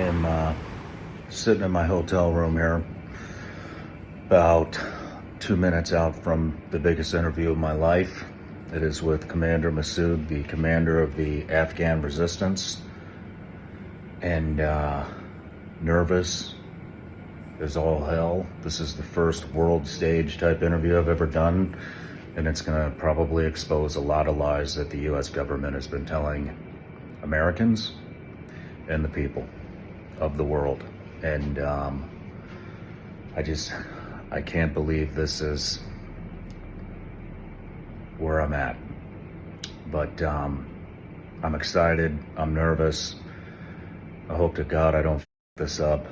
am sitting in my hotel room here, about 2 minutes out from the biggest interview of my life. It is with Commander Massoud, the commander of the Afghan resistance, and nervous as all hell. This is the first world stage type interview I've ever done, and it's gonna probably expose a lot of lies that the US government has been telling Americans and the people of the world. And I can't believe this is where I'm at. But I'm excited, I'm nervous. I hope to God I don't f this up,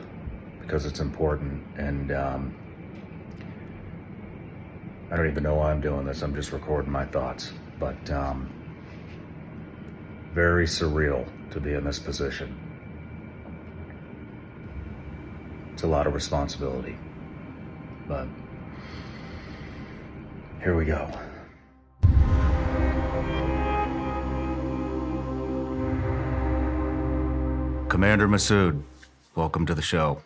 because it's important. And I don't even know why I'm doing this. I'm just recording my thoughts. But very surreal to be in this position. It's a lot of responsibility, but here we go. Commander Massoud, welcome to the show.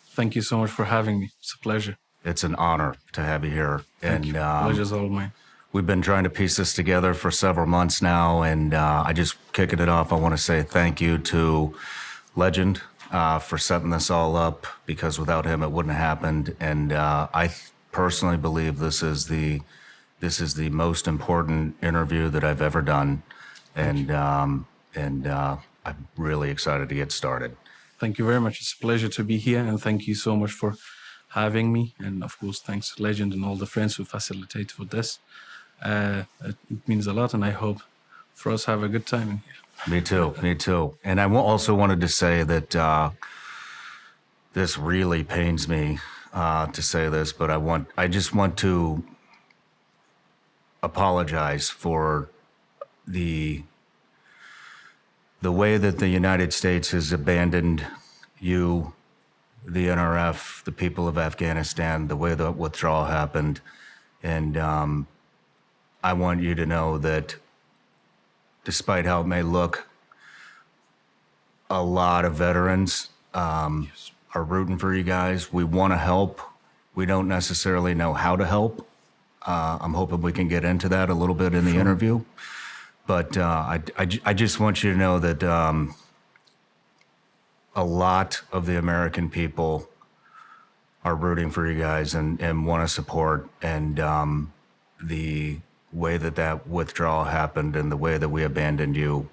Thank you so much for having me. It's a pleasure. It's an honor to have you here. Thank you. Pleasure's all mine. We've been trying to piece this together for several months now, and I just kicking it off, I want to say thank you to Legend for setting this all up, because without him it wouldn't have happened. And I personally believe this is the most important interview that I've ever done, and I'm really excited to get started. Thank you very much. It's a pleasure to be here, and thank you so much for having me. And of course, thanks to Legend and all the friends who facilitate for this. It means a lot, and I hope for us have a good time in here. Me too. And I also wanted to say that this really pains me to say this, but I just want to apologize for the way that the United States has abandoned you, the NRF, the people of Afghanistan, the way the withdrawal happened. And I want you to know that despite how it may look, a lot of veterans are rooting for you guys. We want to help. We don't necessarily know how to help. I'm hoping we can get into that a little bit in the interview. But I just want you to know that a lot of the American people are rooting for you guys and want to support. And the way that withdrawal happened and the way that we abandoned you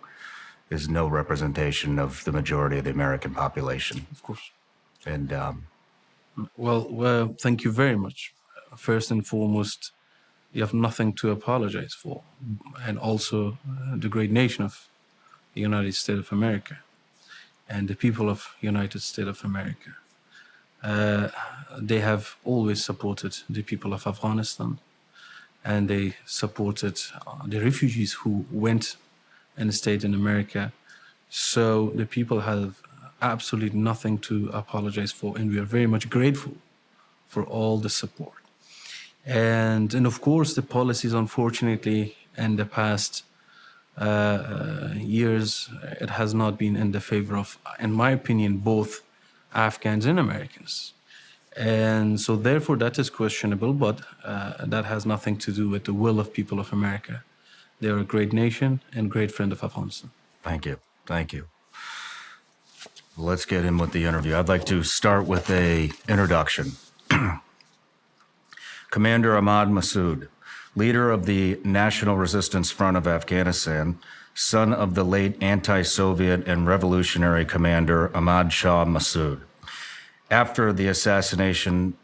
is no representation of the majority of the American population. Of course. And well, thank you very much. First and foremost, you have nothing to apologize for, and also the great nation of the United States of America and the people of United States of America. They have always supported the people of Afghanistan, and they supported the refugees who went and stayed in America. So the people have absolutely nothing to apologize for, and we are very much grateful for all the support. And of course, the policies, unfortunately, in the past years, it has not been in the favor of, in my opinion, both Afghans and Americans. And so therefore that is questionable, but that has nothing to do with the will of people of America. They're a great nation and great friend of Afghanistan. Thank you. Let's get in with the interview. I'd like to start with an introduction. Commander Ahmad Massoud, leader of the National Resistance Front of Afghanistan, son of the late anti-Soviet and revolutionary commander Ahmad Shah Massoud. After the assassination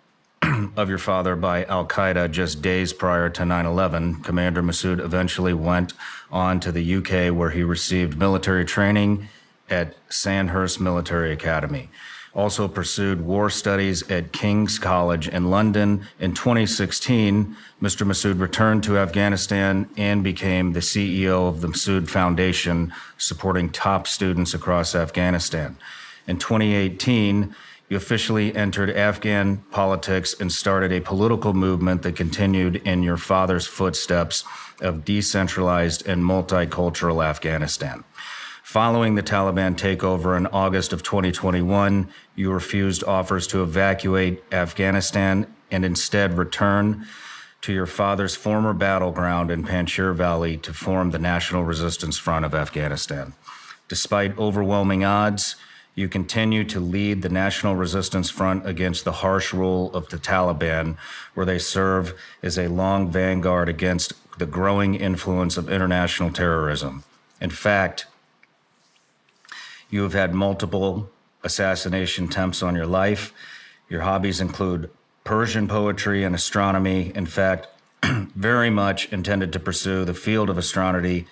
of your father by al-Qaeda just days prior to 9/11, Commander Massoud eventually went on to the UK, where he received military training at Sandhurst Military Academy. Also pursued war studies at King's College in London. In 2016, Mr. Massoud returned to Afghanistan and became the CEO of the Massoud Foundation, supporting top students across Afghanistan. In 2018, you officially entered Afghan politics and started a political movement that continued in your father's footsteps of decentralized and multicultural Afghanistan. Following the Taliban takeover in August of 2021, you refused offers to evacuate Afghanistan and instead return to your father's former battleground in Panjshir Valley to form the National Resistance Front of Afghanistan. Despite overwhelming odds, you continue to lead the National Resistance Front against the harsh rule of the Taliban, where they serve as a long vanguard against the growing influence of international terrorism. In fact, you have had multiple assassination attempts on your life. Your hobbies include Persian poetry and astronomy. In fact, very much intended to pursue the field of astronomy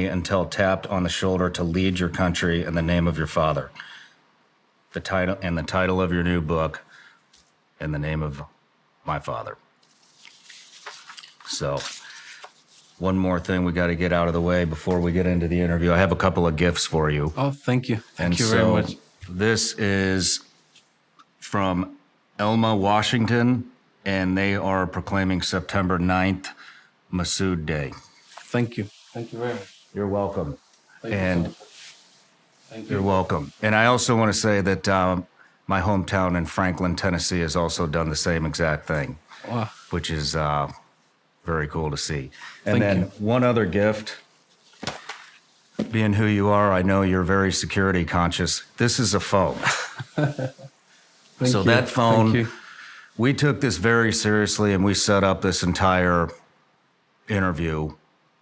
until tapped on the shoulder to lead your country in the name of your father. The title of your new book, In the Name of My Father. So, one more thing we got to get out of the way before we get into the interview. I have a couple of gifts for you. Oh, thank you. Thank you very much. This is from Elma, Washington, and they are proclaiming September 9th, Massoud Day. Thank you. Thank you very much. You're welcome. Thank you so much. Thank you. You're welcome. And I also want to say that my hometown in Franklin, Tennessee has also done the same exact thing, Wow. which is very cool to see. Thank And then you. one other gift, being who you are, I know you're very security conscious. This is a phone. Thank So you. that phone, Thank you. we took this very seriously and we set up this entire interview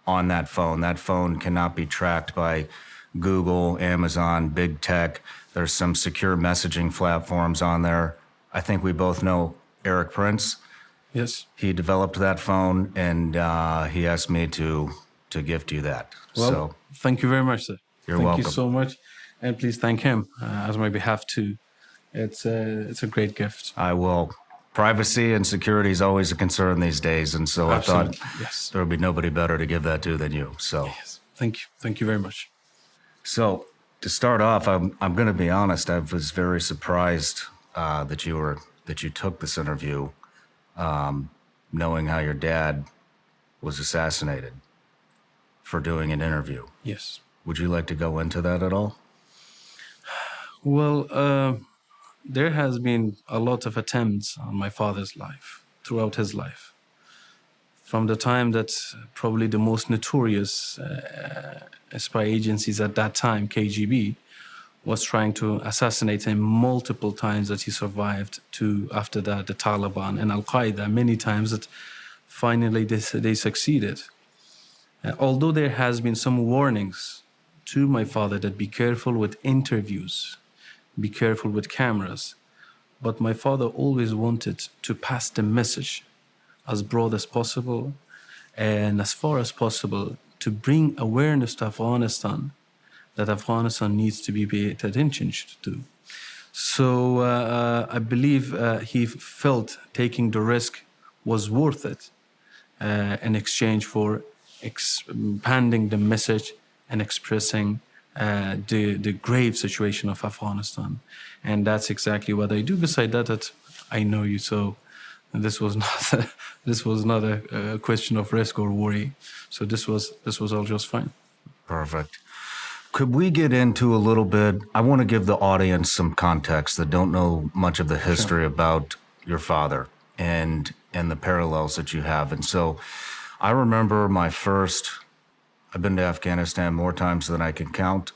on that phone. That phone cannot be tracked by Google, Amazon, big tech. There's some secure messaging platforms on there. I think we both know Eric Prince. Yes. He developed that phone and he asked me to gift you that. Well, So thank you very much, sir. You're thank welcome. you so much. And please thank him as my behalf too. It's a great gift. I will. Privacy and security is always a concern these days. And so Absolutely. I thought Yes. there would be nobody better to give that to than you. So. Yes. Thank you. Thank you very much. So to start off, I'm going to be honest. I was very surprised that you took this interview, knowing how your dad was assassinated for doing an interview. Yes. Would you like to go into that at all? Well, there has been a lot of attempts on my father's life throughout his life. From the time that probably the most notorious spy agencies at that time, KGB, was trying to assassinate him multiple times that he survived, to after that the Taliban and Al-Qaeda, many times that finally they succeeded. Although there has been some warnings to my father that be careful with interviews, be careful with cameras, but my father always wanted to pass the message as broad as possible and as far as possible to bring awareness to Afghanistan that Afghanistan needs to be paid attention to. So I believe he felt taking the risk was worth it in exchange for expanding the message and expressing the grave situation of Afghanistan. And that's exactly what I do. Beside that I know you, so this was not a question of risk or worry. So this was all just fine. Perfect. Could we get into a little bit? I want to give the audience some context that don't know much of the history about your father and the parallels that you have. And so I remember I've been to Afghanistan more times than I can count.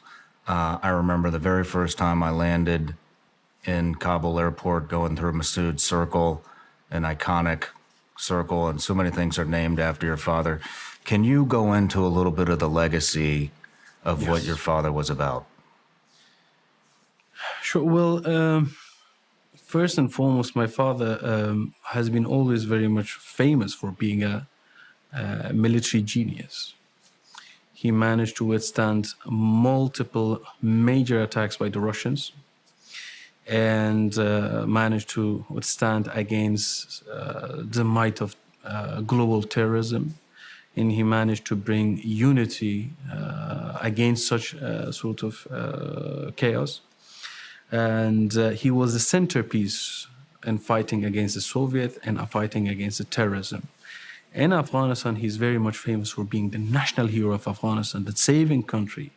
I remember the very first time I landed in Kabul airport, going through Massoud Circle, an iconic circle, and so many things are named after your father. Can you go into a little bit of the legacy of what your father was about? Sure. Well, first and foremost, my father has been always very much famous for being a military genius. He managed to withstand multiple major attacks by the Russians and managed to withstand against the might of global terrorism. And he managed to bring unity against such sort of chaos. And he was the centerpiece in fighting against the Soviet and fighting against the terrorism. In Afghanistan, he's very much famous for being the national hero of Afghanistan, the saving country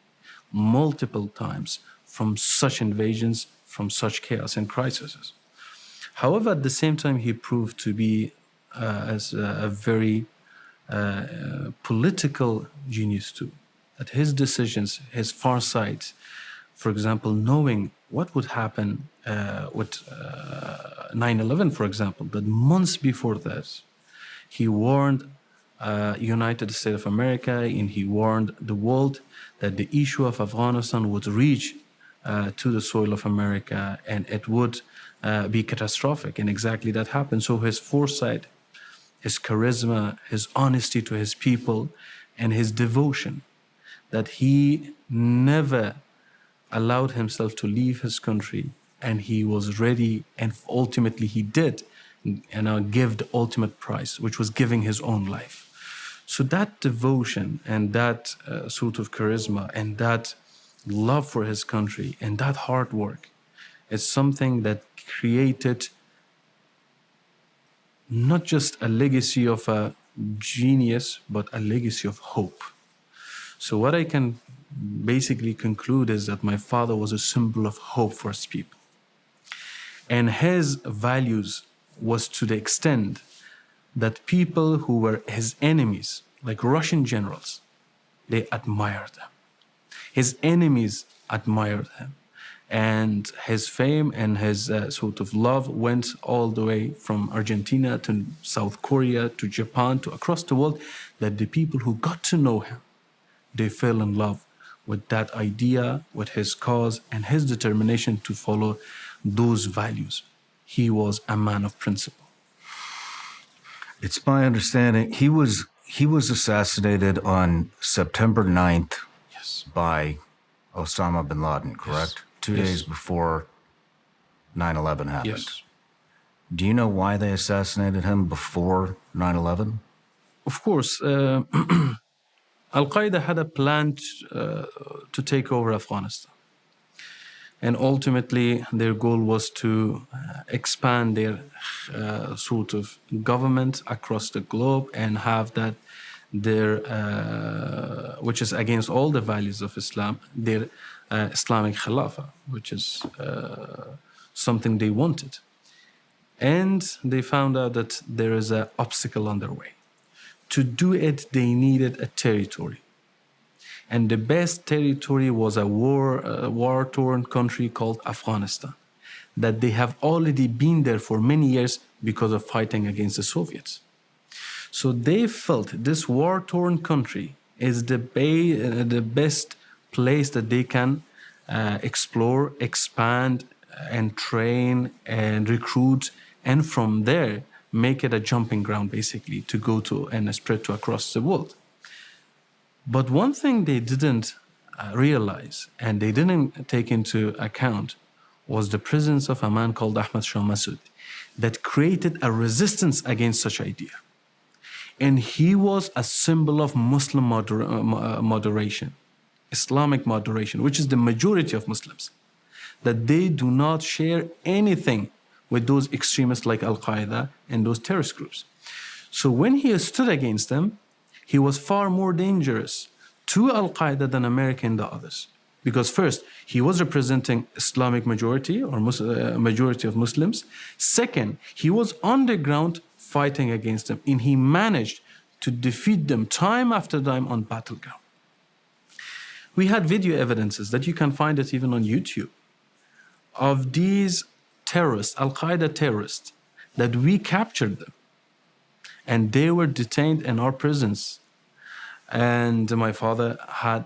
multiple times from such invasions, from such chaos and crises. However, at the same time, he proved to be as a very political genius too. That his decisions, his foresight, for example, knowing what would happen with 9/11, for example, that months before that, he warned United States of America and he warned the world that the issue of Afghanistan would reach to the soil of America and it would be catastrophic. And exactly that happened. So his foresight, his charisma, his honesty to his people, and his devotion, that he never allowed himself to leave his country, and he was ready, and ultimately he did, give the ultimate price, which was giving his own life. So that devotion and that sort of charisma and that love for his country and that hard work is something that created not just a legacy of a genius, but a legacy of hope. So what I can basically conclude is that my father was a symbol of hope for his people. And his values was to the extent that people who were his enemies, like Russian generals, they admired him. His enemies admired him. And his fame and his sort of love went all the way from Argentina to South Korea to Japan to across the world, that the people who got to know him, they fell in love with that idea, with his cause, and his determination to follow those values. He was a man of principle. It's my understanding he was assassinated on September 9th Yes. by Osama bin Laden, correct? Yes. 2 days before 9/11 happened. Yes. Do you know why they assassinated him before 9/11? Of course, Al-Qaeda had a plan to take over Afghanistan. And ultimately, their goal was to expand their sort of government across the globe and have that their, which is against all the values of Islam, their Islamic Khilafah, which is something they wanted. And they found out that there is an obstacle on their way. To do it, they needed a territory. And the best territory was a war-torn country called Afghanistan, that they have already been there for many years because of fighting against the Soviets. So they felt this war-torn country is the best place that they can explore, expand, and train and recruit, and from there make it a jumping ground, basically, to go to and spread to across the world. But one thing they didn't realize and they didn't take into account was the presence of a man called Ahmad Shah Massoud that created a resistance against such idea. And he was a symbol of Muslim moderation, Islamic moderation, which is the majority of Muslims, that they do not share anything with those extremists like Al-Qaeda and those terrorist groups. So when he stood against them, he was far more dangerous to Al-Qaeda than America and the others. Because first, he was representing Islamic majority or majority of Muslims. Second, he was on the ground fighting against them, and he managed to defeat them time after time on battleground. We had video evidences that you can find it even on YouTube of these terrorists, Al-Qaeda terrorists, that we captured them. And they were detained in our prisons. And my father had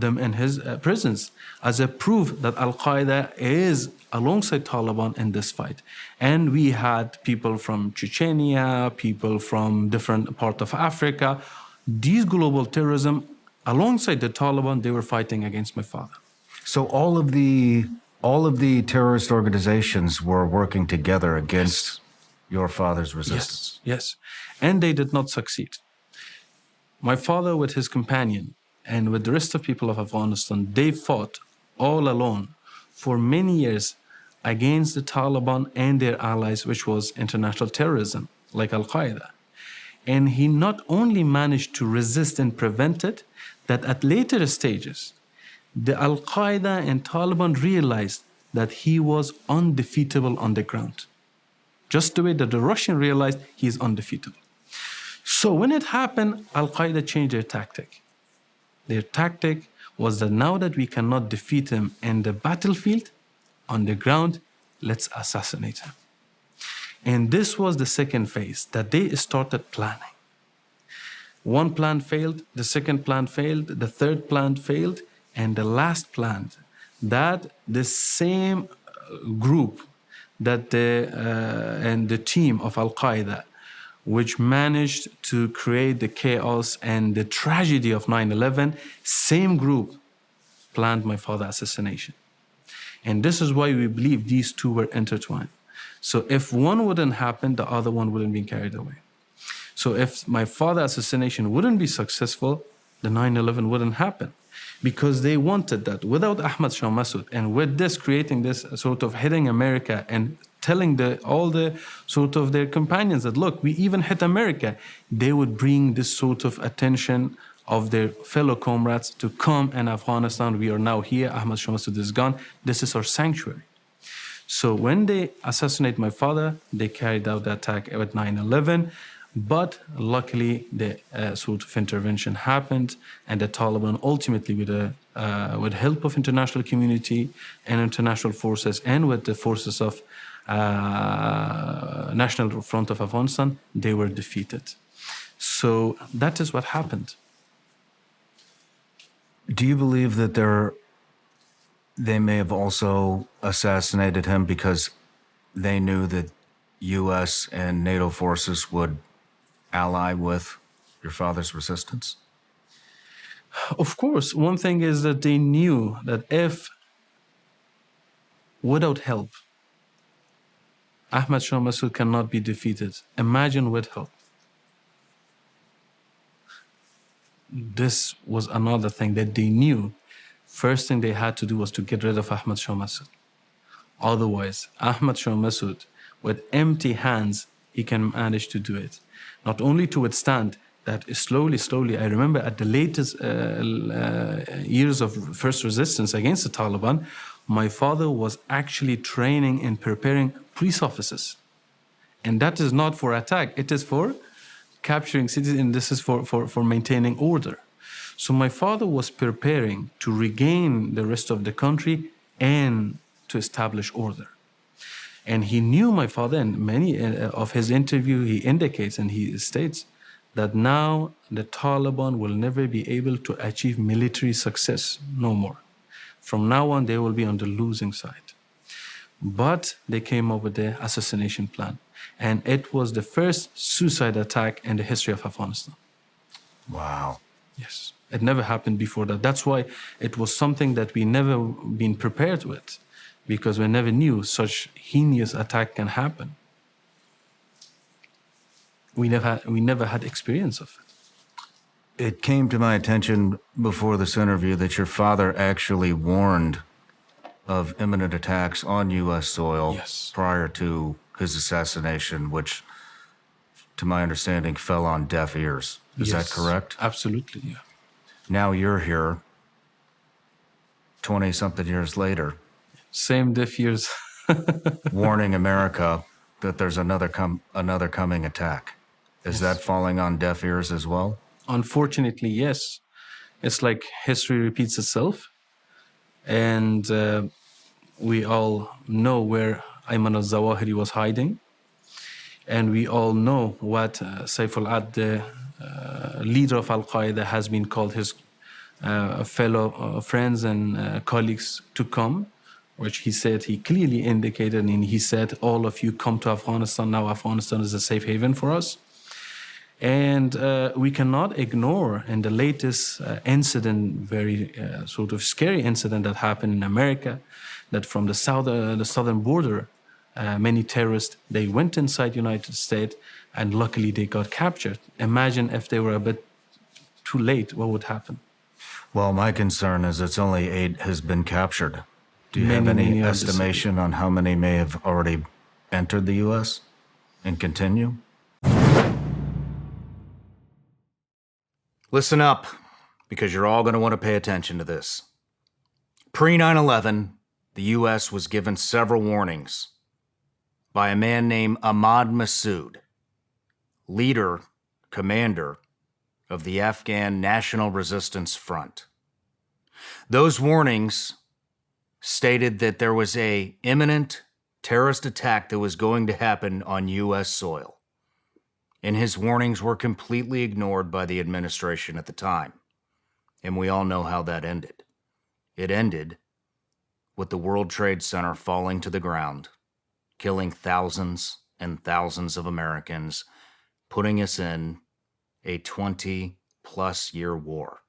them in his prisons as a proof that Al-Qaeda is alongside Taliban in this fight. And we had people from Chechnya, people from different parts of Africa. These global terrorism, alongside the Taliban, they were fighting against my father. So all of the terrorist organizations were working together against your father's resistance. Yes. And they did not succeed. My father, with his companion and with the rest of people of Afghanistan, they fought all alone for many years against the Taliban and their allies, which was international terrorism, like Al-Qaeda. And he not only managed to resist and prevent it, that at later stages, the Al-Qaeda and Taliban realized that he was undefeatable on the ground. Just the way that the Russian realized he is undefeatable. So when it happened, Al-Qaeda changed their tactic. Their tactic was that now that we cannot defeat him in the battlefield, on the ground, let's assassinate him. And this was the second phase that they started planning. One plan failed, the second plan failed, the third plan failed, and the last plan, that the same group that and the team of Al-Qaeda, which managed to create the chaos and the tragedy of 9/11, same group planned my father's assassination. And this is why we believe these two were intertwined. So if one wouldn't happen, the other one wouldn't be carried away. So if my father's assassination wouldn't be successful, the 9/11 wouldn't happen. Because they wanted that. Without Ahmad Shah Massoud, and with this, creating this sort of hitting America and telling all the sort of their companions that, look, we even hit America, they would bring this sort of attention of their fellow comrades to come in Afghanistan. We are now here. Ahmad Shah Massoud is gone. This is our sanctuary. So when they assassinate my father, they carried out the attack at 9/11. But luckily, the sort of intervention happened, and the Taliban ultimately, with help of international community and international forces, and with the forces of National Front of Afghanistan, they were defeated. So that is what happened. Do you believe that they may have also assassinated him because they knew that U.S. and NATO forces would ally with your father's resistance? Of course, one thing is that they knew that if, without help, Ahmad Shah Massoud cannot be defeated, imagine with help. This was another thing that they knew. First thing they had to do was to get rid of Ahmad Shah Massoud. Otherwise, Ahmad Shah Massoud, with empty hands, he can manage to do it. Not only to withstand that slowly, I remember at the latest years of first resistance against the Taliban, my father was actually training and preparing police officers. And that is not for attack, it is for capturing cities, and this is for maintaining order. So my father was preparing to regain the rest of the country and to establish order. And he knew my father, and many of his interview, he indicates and he states that now the Taliban will never be able to achieve military success, no more. From now on, they will be on the losing side. But they came up with the assassination plan. And it was the first suicide attack in the history of Afghanistan. Wow. Yes, it never happened before that. That's why it was something that we never been prepared with, because we never knew such heinous attack can happen. We never had experience of it. It came to my attention before this interview that your father actually warned of imminent attacks on U.S. soil prior to his assassination, which, to my understanding, fell on deaf ears. Is that correct? Absolutely, yeah. Now you're here, 20-something years later. Same deaf ears. Warning America that there's another coming attack. Is that falling on deaf ears as well? Unfortunately, yes. It's like history repeats itself. And we all know where Ayman al-Zawahiri was hiding. And we all know what Saif al-Ad, the leader of Al-Qaeda, has been called his fellow friends and colleagues to come, which he said, he clearly indicated, and he said, all of you come to Afghanistan. Now Afghanistan is a safe haven for us. And we cannot ignore in the latest incident, very sort of scary incident that happened in America, that from the southern border, many terrorists, they went inside the United States, and luckily they got captured. Imagine if they were a bit too late, what would happen? Well, my concern is it's only 8 has been captured. Do you have any estimation on how many may have already entered the U.S. and continue? Listen up, because you're all going to want to pay attention to this. Pre-9/11, the U.S. was given several warnings by a man named Ahmad Massoud, leader, commander of the Afghan National Resistance Front. Those warnings stated that there was an imminent terrorist attack that was going to happen on U.S. soil, and his warnings were completely ignored by the administration at the time. And we all know how that ended. It ended with the World Trade Center falling to the ground, killing thousands and thousands of Americans, putting us in a 20-plus year war.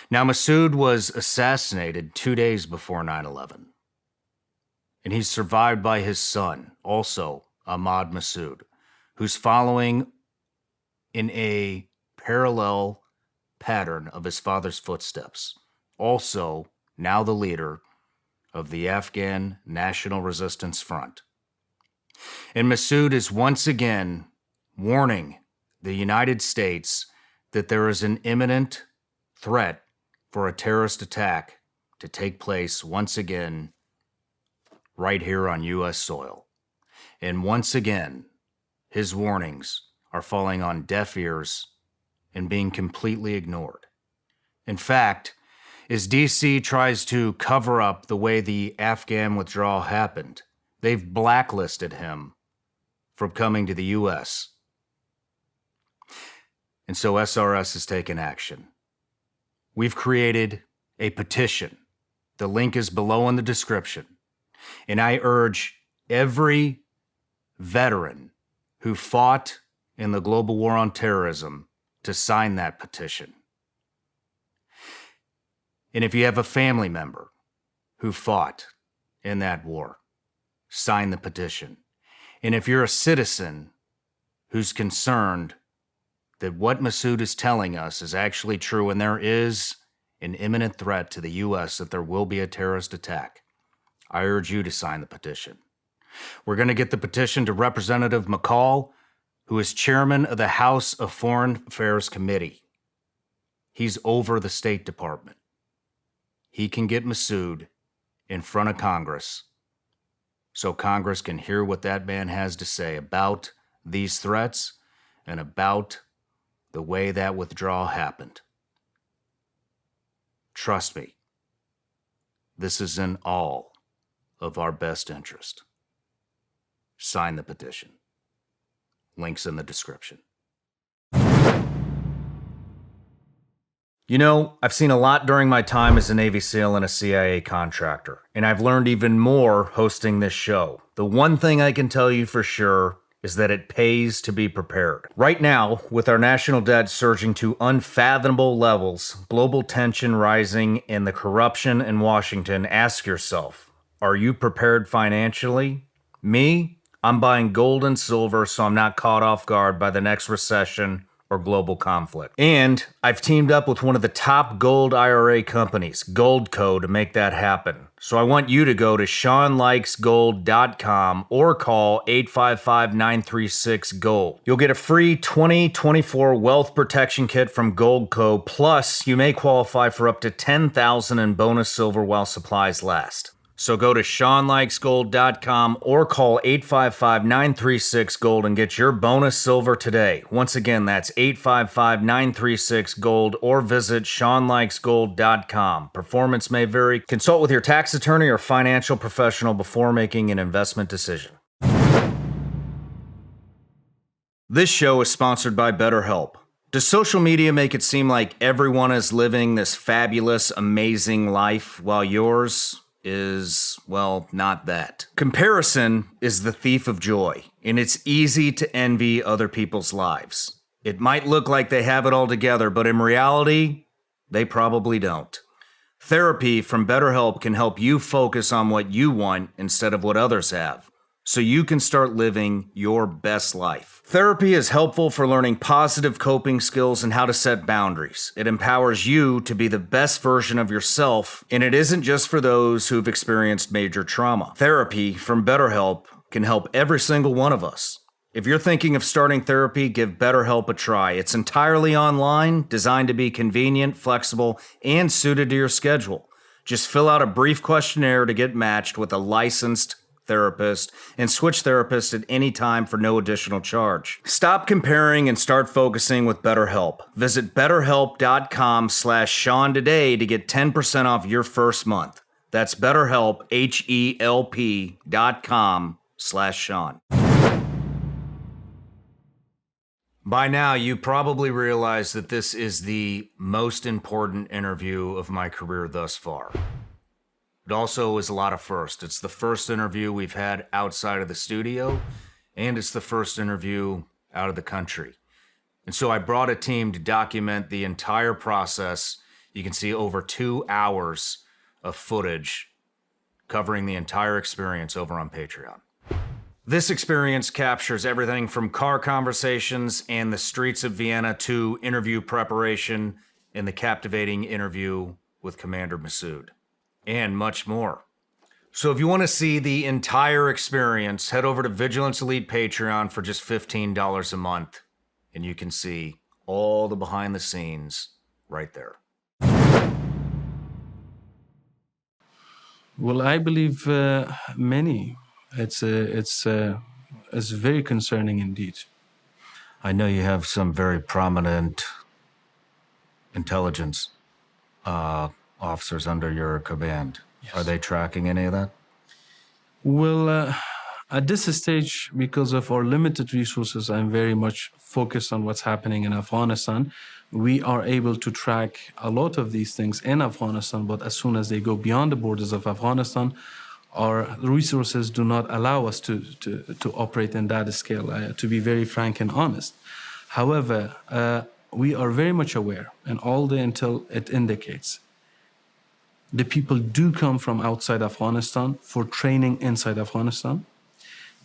Now, Massoud was assassinated 2 days before 9/11, and he's survived by his son, also Ahmad Massoud, who's following in a parallel pattern of his father's footsteps, also now the leader of the Afghan National Resistance Front. And Massoud is once again warning the United States that there is an imminent threat for a terrorist attack to take place once again right here on U.S. soil. And once again, his warnings are falling on deaf ears and being completely ignored. In fact, as D.C. tries to cover up the way the Afghan withdrawal happened, they've blacklisted him from coming to the U.S. And so SRS has taken action. We've created a petition. The link is below in the description. And I urge every veteran who fought in the global war on terrorism to sign that petition. And if you have a family member who fought in that war, sign the petition. And if you're a citizen who's concerned that what Massoud is telling us is actually true and there is an imminent threat to the U.S. that there will be a terrorist attack, I urge you to sign the petition. We're going to get the petition to Representative McCall, who is chairman of the House of Foreign Affairs Committee. He's over the State Department. He can get Massoud in front of Congress so Congress can hear what that man has to say about these threats and about the way that withdrawal happened. Trust me, this is in all of our best interest. Sign the petition. Links in the description. You know, I've seen a lot during my time as a Navy SEAL and a CIA contractor, and I've learned even more hosting this show. The one thing I can tell you for sure is that it pays to be prepared. Right now, with our national debt surging to unfathomable levels, global tension rising, and the corruption in Washington, ask yourself, are you prepared financially? Me? I'm buying gold and silver so I'm not caught off guard by the next recession or global conflict. And I've teamed up with one of the top gold IRA companies, Goldco, to make that happen. So I want you to go to ShawnLikesGold.com or call 855-936-GOLD. You'll get a free 2024 wealth protection kit from Goldco, plus you may qualify for up to $10,000 in bonus silver while supplies last. So go to ShawnLikesGold.com or call 855-936-GOLD and get your bonus silver today. Once again, that's 855-936-GOLD or visit ShawnLikesGold.com. Performance may vary. Consult with your tax attorney or financial professional before making an investment decision. This show is sponsored by BetterHelp. Does social media make it seem like everyone is living this fabulous, amazing life while yours is, well, not that? Comparison is the thief of joy, and it's easy to envy other people's lives. It might look like they have it all together, but in reality, they probably don't. Therapy from BetterHelp can help you focus on what you want instead of what others have, so you can start living your best life. Therapy is helpful for learning positive coping skills and how to set boundaries. It empowers you to be the best version of yourself, and it isn't just for those who've experienced major trauma. Therapy from BetterHelp can help every single one of us. If you're thinking of starting therapy, give BetterHelp a try. It's entirely online, designed to be convenient, flexible, and suited to your schedule. Just fill out a brief questionnaire to get matched with a licensed therapist and switch therapists at any time for no additional charge. Stop comparing and start focusing with BetterHelp. Visit betterhelp.com/Shawn today to get 10% off your first month. That's BetterHelp, HELP.com/Shawn. By now, you probably realize that this is the most important interview of my career thus far. It also is a lot of firsts. It's the first interview we've had outside of the studio, and it's the first interview out of the country. And so I brought a team to document the entire process. You can see over 2 hours of footage covering the entire experience over on Patreon. This experience captures everything from car conversations and the streets of Vienna to interview preparation and the captivating interview with Commander Massoud, and much more. So if you want to see the entire experience, head over to Vigilance Elite Patreon for just $15 a month, and you can see all the behind the scenes right there. Well, I believe many. It's very concerning indeed. I know you have some very prominent intelligence officers under your command. Yes. Are they tracking any of that? Well, at this stage, because of our limited resources, I'm very much focused on what's happening in Afghanistan. We are able to track a lot of these things in Afghanistan, but as soon as they go beyond the borders of Afghanistan, our resources do not allow us to operate in that scale, to be very frank and honest. However, we are very much aware, and all the intel it indicates, the people do come from outside Afghanistan for training inside Afghanistan.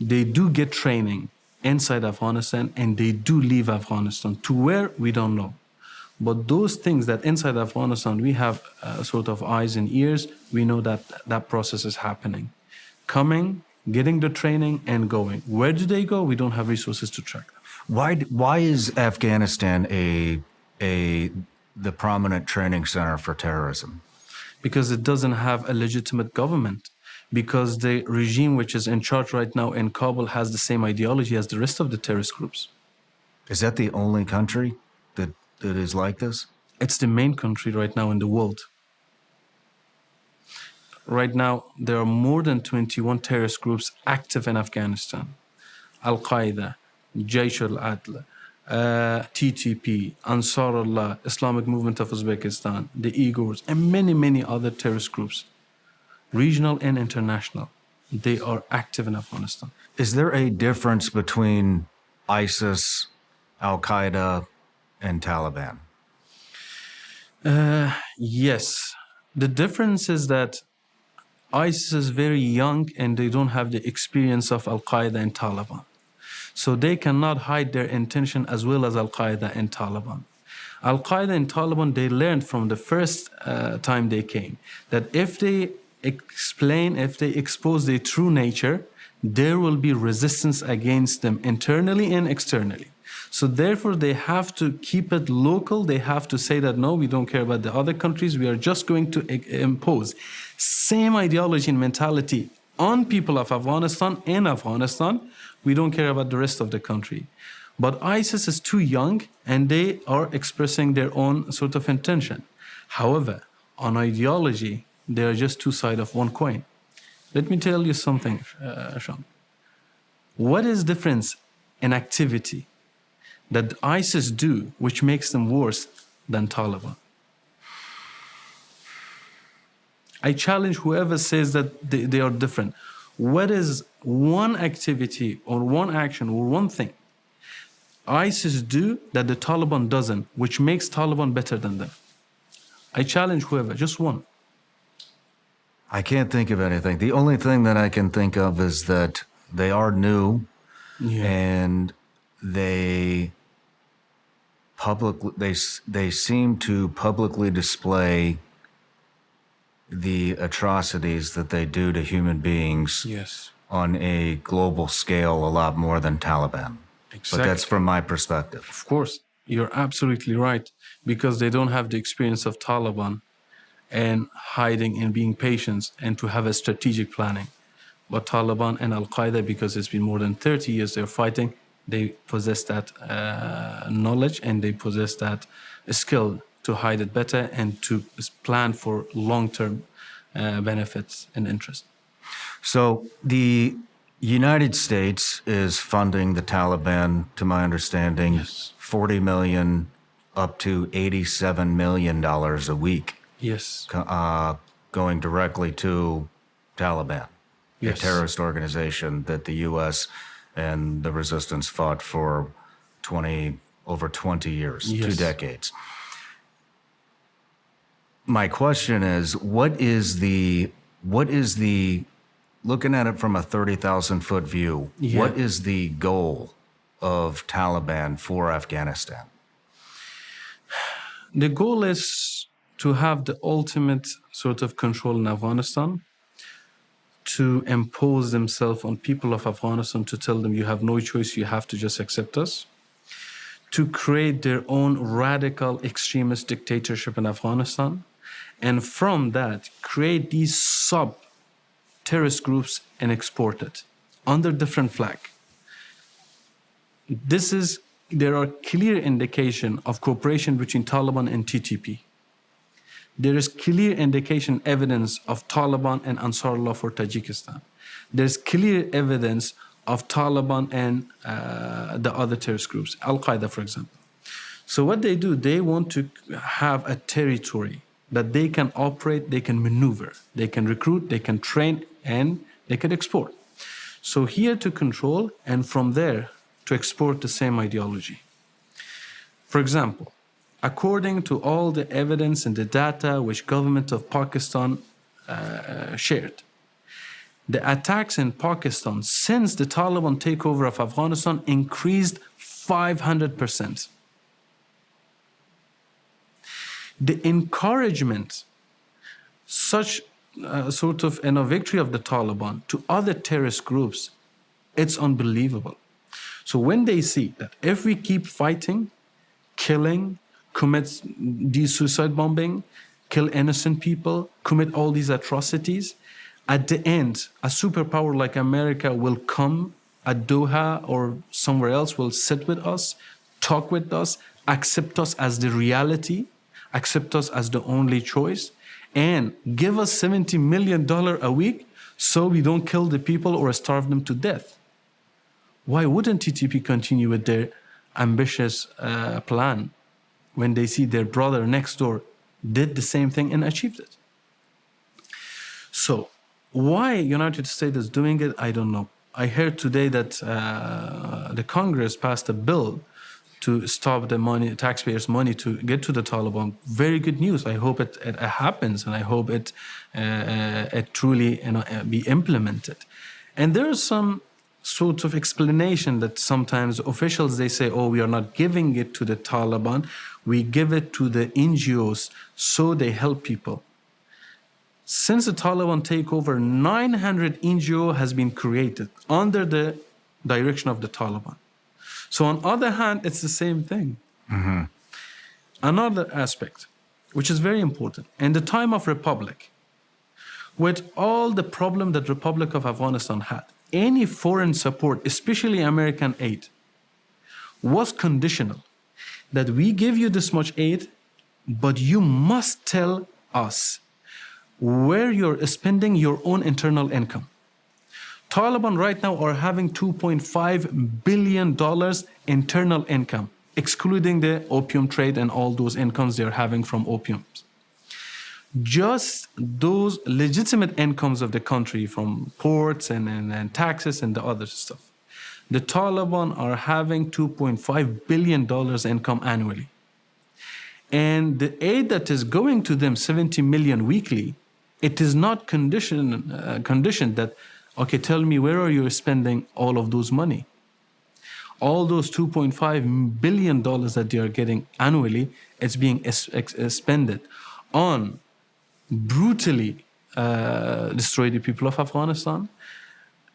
They do get training inside Afghanistan, and they do leave Afghanistan. To where, we don't know. But those things that inside Afghanistan, we have sort of eyes and ears, we know that that process is happening. Coming, getting the training, and going. Where do they go? We don't have resources to track them. Why is Afghanistan the prominent training center for terrorism? Because it doesn't have a legitimate government. Because the regime which is in charge right now in Kabul has the same ideology as the rest of the terrorist groups. Is that the only country that is like this? It's the main country right now in the world. Right now, there are more than 21 terrorist groups active in Afghanistan. Al-Qaeda, Jaish al-Adl, TTP, Ansarullah, Islamic Movement of Uzbekistan, the Uyghurs, and many, many other terrorist groups, regional and international. They are active in Afghanistan. Is there a difference between ISIS, Al-Qaeda, and Taliban? Yes. The difference is that ISIS is very young and they don't have the experience of Al-Qaeda and Taliban. So they cannot hide their intention as well as Al-Qaeda and Taliban. Al-Qaeda and Taliban, they learned from the first time they came that if they explain, if they expose their true nature, there will be resistance against them internally and externally. So therefore, they have to keep it local. They have to say that, no, we don't care about the other countries. We are just going to impose same ideology and mentality on people of Afghanistan in Afghanistan. We don't care about the rest of the country. But ISIS is too young, and they are expressing their own sort of intention. However, on ideology, they are just two sides of one coin. Let me tell you something, Shawn. What is the difference in activity that ISIS do, which makes them worse than Taliban? I challenge whoever says that they are different. What is one activity or one action or one thing ISIS do that the Taliban doesn't, which makes Taliban better than them? I challenge whoever, just one. I can't think of anything. The only thing that I can think of is that they are new, and they seem to publicly display the atrocities that they do to human beings on a global scale a lot more than Taliban. Exactly. But that's from my perspective. Of course, you're absolutely right, because they don't have the experience of Taliban. and hiding and being patient and to have a strategic planning. But Taliban and Al-Qaeda, because it's been more than 30 years they're fighting, they possess that knowledge and they possess that skill to hide it better and to plan for long-term benefits and interest. So the United States is funding the Taliban, to my understanding, Yes. $40 million up to $87 million a week, Yes. going directly to Taliban, Yes. a terrorist organization that the U.S. and the resistance fought for over 20 years, Yes. 2 decades. My question is, what is the looking at it from a 30,000-foot view, Yeah. what is the goal of Taliban for Afghanistan? The goal is to have the ultimate sort of control in Afghanistan, to impose themselves on people of Afghanistan, to tell them you have no choice, you have to just accept us, to create their own radical extremist dictatorship in Afghanistan, and from that create these sub-terrorist groups and export it under different flag. There are clear indication of cooperation between Taliban and TTP. There is clear indication, evidence of Taliban and Ansarullah for Tajikistan. There's clear evidence of Taliban and the other terrorist groups, Al-Qaeda, for example. So what they do, they want to have a territory that they can operate, they can maneuver, they can recruit, they can train, and they can export. So here to control, and from there to export the same ideology. For example, according to all the evidence and the data which government of Pakistan shared, the attacks in Pakistan since the Taliban takeover of Afghanistan increased 500%. The encouragement, such sort of a victory of the Taliban to other terrorist groups, it's unbelievable. So when they see that if we keep fighting, killing, commit these suicide bombing, kill innocent people, commit all these atrocities, at the end, a superpower like America will come at Doha or somewhere else, will sit with us, talk with us, accept us as the reality, accept us as the only choice, and give us $70 million a week so we don't kill the people or starve them to death. Why wouldn't TTP continue with their ambitious plan when they see their brother next door did the same thing and achieved it? So why United States is doing it, I don't know. I heard today that the Congress passed a bill to stop the money, taxpayers' money to get to the Taliban. Very good news. I hope it happens, and I hope it truly be implemented. And there is some sort of explanation that sometimes officials, they say, oh, we are not giving it to the Taliban, we give it to the NGOs so they help people. Since the Taliban takeover, 900 NGO has been created under the direction of the Taliban. So on the other hand, it's the same thing. Mm-hmm. Another aspect, which is very important, in the time of Republic, with all the problem that Republic of Afghanistan had, any foreign support, especially American aid, was conditional. That we give you this much aid, but you must tell us where you're spending your own internal income. Taliban right now are having $2.5 billion internal income, excluding the opium trade and all those incomes they're having from opiums. Just those legitimate incomes of the country from ports and taxes and the other stuff. The Taliban are having $2.5 billion income annually. And the aid that is going to them, 70 million weekly, it is not conditioned that, okay, tell me where are you spending all of those money? All those $2.5 billion that they are getting annually, it's being expended on brutally destroy the people of Afghanistan,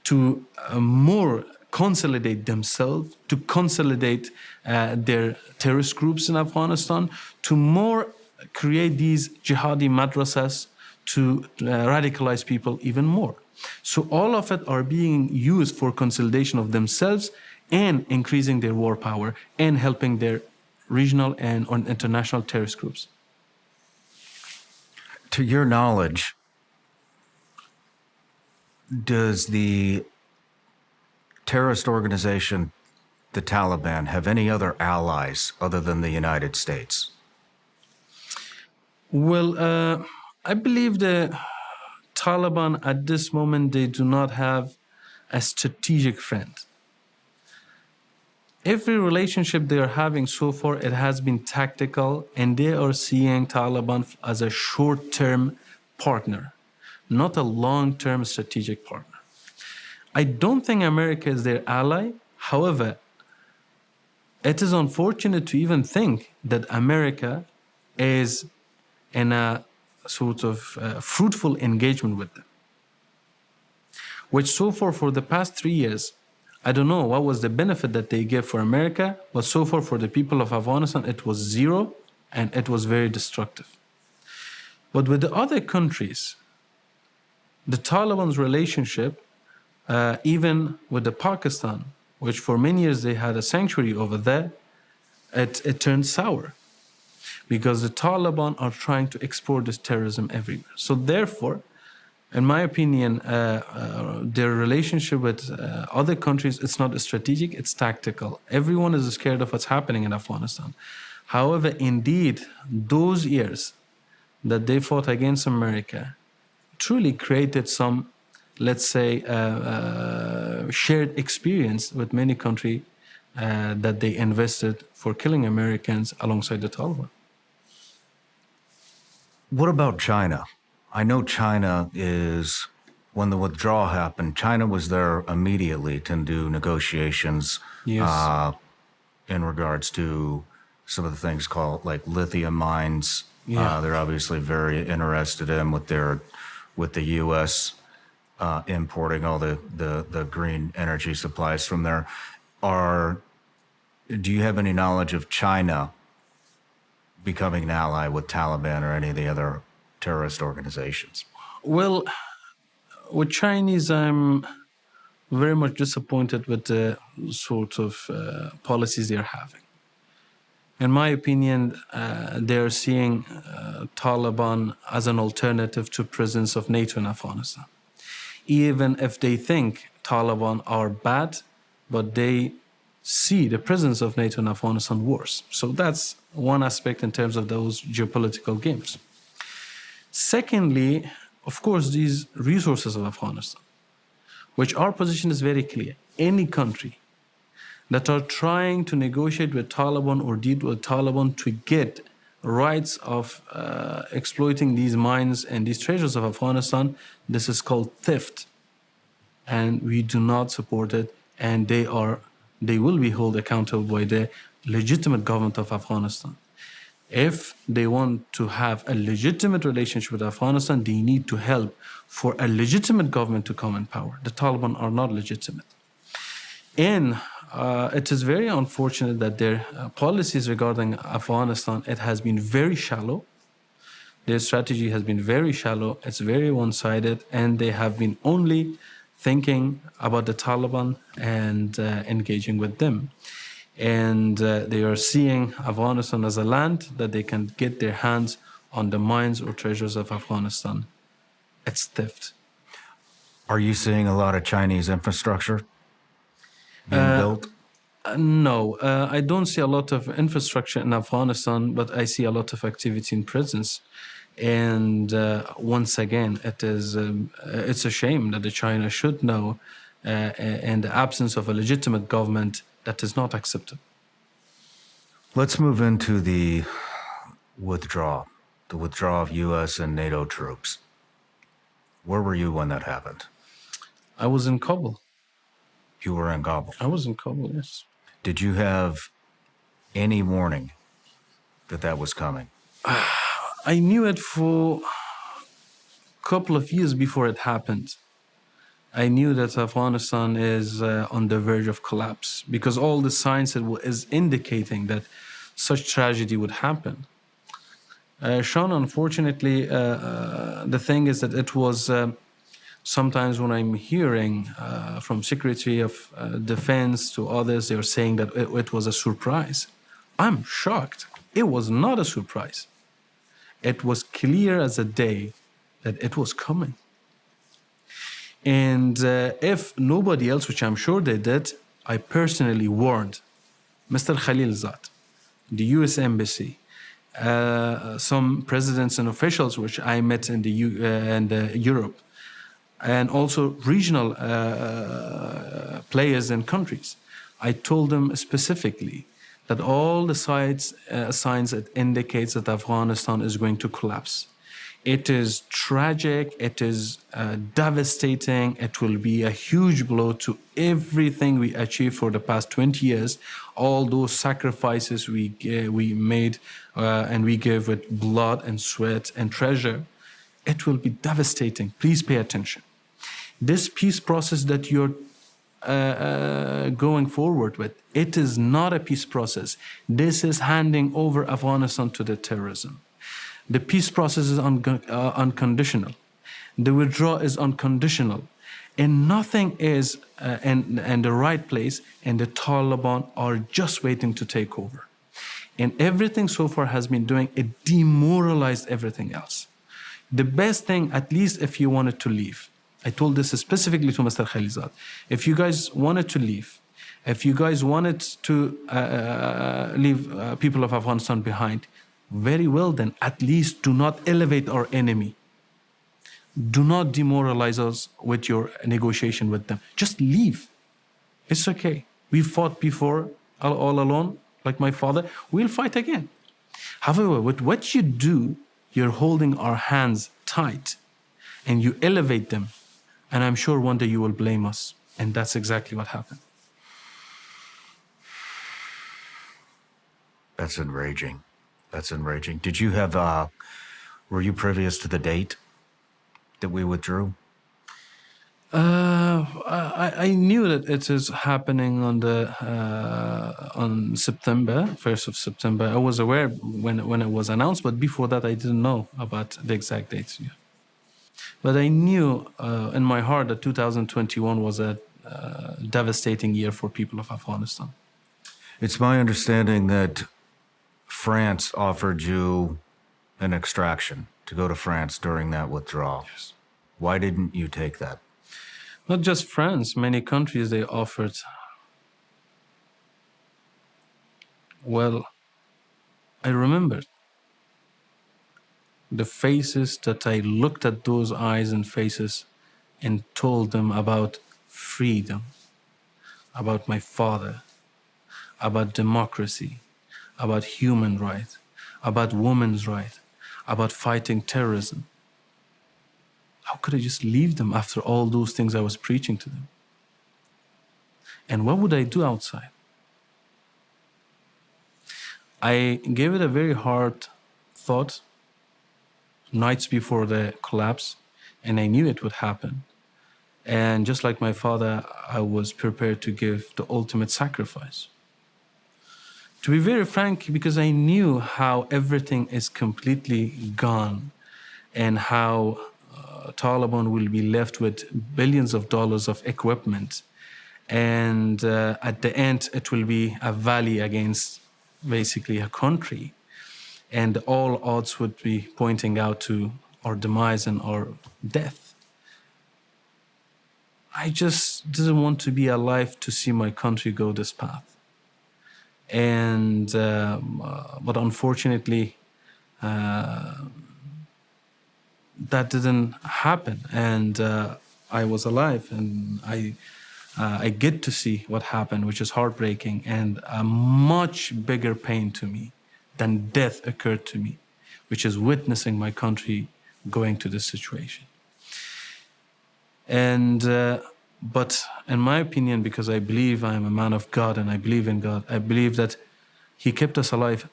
to more consolidate themselves, to consolidate their terrorist groups in Afghanistan, to more create these jihadi madrasas to radicalize people even more. So all of it are being used for consolidation of themselves and increasing their war power and helping their regional and international terrorist groups. To your knowledge, does the terrorist organization, the Taliban, have any other allies other than the United States? Well, I believe the Taliban at this moment, they do not have a strategic friend. Every relationship they are having so far, it has been tactical, and they are seeing Taliban as a short-term partner, not a long-term strategic partner. I don't think America is their ally. However, it is unfortunate to even think that America is in a sort of fruitful engagement with them, which so far for the past 3 years, I don't know what was the benefit that they gave for America, but so far for the people of Afghanistan, it was zero, and it was very destructive. But with the other countries, the Taliban's relationship, even with the Pakistan, which for many years they had a sanctuary over there, it turned sour because the Taliban are trying to export this terrorism everywhere. So therefore, in my opinion, their relationship with other countries, it's not strategic, it's tactical. Everyone is scared of what's happening in Afghanistan. However, indeed, those years that they fought against America truly created some, let's say, shared experience with many countries that they invested for killing Americans alongside the Taliban. What about China? I know China is, when the withdrawal happened, China was there immediately to do negotiations in regards to some of the things called like lithium mines. They're obviously very interested in with the U.S. Importing all the green energy supplies from there. Do you have any knowledge of China becoming an ally with Taliban or any of the other terrorist organizations? Well, with Chinese, I'm very much disappointed with the sort of policies they're having. In my opinion, they're seeing Taliban as an alternative to presence of NATO in Afghanistan. Even if they think Taliban are bad, but they see the presence of NATO in Afghanistan worse. So that's one aspect in terms of those geopolitical games. Secondly, of course, these resources of Afghanistan, which our position is very clear. Any country that are trying to negotiate with Taliban or deal with Taliban to get rights of exploiting these mines and these treasures of Afghanistan, this is called theft. And we do not support it, and they will be held accountable by the legitimate government of Afghanistan. If they want to have a legitimate relationship with Afghanistan, they need to help for a legitimate government to come in power. The Taliban are not legitimate. And it is very unfortunate that their policies regarding Afghanistan, it has been very shallow. Their strategy has been very shallow. It's very one-sided, and they have been only thinking about the Taliban and engaging with them. And they are seeing Afghanistan as a land that they can get their hands on the mines or treasures of Afghanistan. It's theft. Are you seeing a lot of Chinese infrastructure being built? No, I don't see a lot of infrastructure in Afghanistan, but I see a lot of activity in prisons. And once again, it's a shame that China should know in the absence of a legitimate government that is not accepted. Let's move into the withdrawal of U.S. and NATO troops. Where were you when that happened? I was in Kabul. You were in Kabul? I was in Kabul, yes. Did you have any warning that was coming? I knew it for a couple of years before it happened. I knew that Afghanistan is on the verge of collapse because all the signs is indicating that such tragedy would happen. Shawn, unfortunately, the thing is that it was sometimes when I'm hearing from Secretary of Defense to others, they're saying that it was a surprise. I'm shocked. It was not a surprise. It was clear as a day that it was coming. And if nobody else, which I'm sure they did, I personally warned Mr. Khalil Zad, the U.S. Embassy, some presidents and officials which I met in Europe, and also regional players and countries. I told them specifically that all the signs that indicates that Afghanistan is going to collapse. It is tragic, it is devastating, it will be a huge blow to everything we achieved for the past 20 years, all those sacrifices we made and we gave with blood and sweat and treasure. It will be devastating. Please pay attention. This peace process that you're going forward with, it is not a peace process. This is handing over Afghanistan to the terrorism. The peace process is unconditional. The withdrawal is unconditional. And nothing is in the right place, and the Taliban are just waiting to take over. And everything so far has been doing, it demoralized everything else. The best thing, at least if you wanted to leave, I told this specifically to Mr. Khalizad, if you guys wanted to leave, if you guys wanted to leave people of Afghanistan behind, very well then, at least do not elevate our enemy. Do not demoralize us with your negotiation with them. Just leave. It's okay. We fought before all alone, like my father. We'll fight again. However, with what you do, you're holding our hands tight and you elevate them. And I'm sure one day you will blame us. And that's exactly what happened. That's enraging. That's enraging. Did you have, were you previous to the date that we withdrew? I knew that it is happening on September, 1st of September. I was aware when it was announced, but before that I didn't know about the exact dates. Yeah. But I knew in my heart that 2021 was a devastating year for people of Afghanistan. It's my understanding that France offered you an extraction to go to France during that withdrawal. Yes. Why didn't you take that? Not just France, many countries they offered. Well, I remembered the faces that I looked at, those eyes and faces, and told them about freedom, about my father, about democracy, about human rights, about women's rights, about fighting terrorism. How could I just leave them after all those things I was preaching to them? And what would I do outside? I gave it a very hard thought nights before the collapse, and I knew it would happen. And just like my father, I was prepared to give the ultimate sacrifice. To be very frank, because I knew how everything is completely gone and how Taliban will be left with billions of dollars of equipment. And at the end, it will be a valley against basically a country. And all odds would be pointing out to our demise and our death. I just didn't want to be alive to see my country go this path. And but unfortunately, that didn't happen. And I was alive, and I get to see what happened, which is heartbreaking and a much bigger pain to me than death occurred to me, which is witnessing my country going to this situation. And but in my opinion, because I believe I am a man of God and I believe in God, I believe that He kept us alive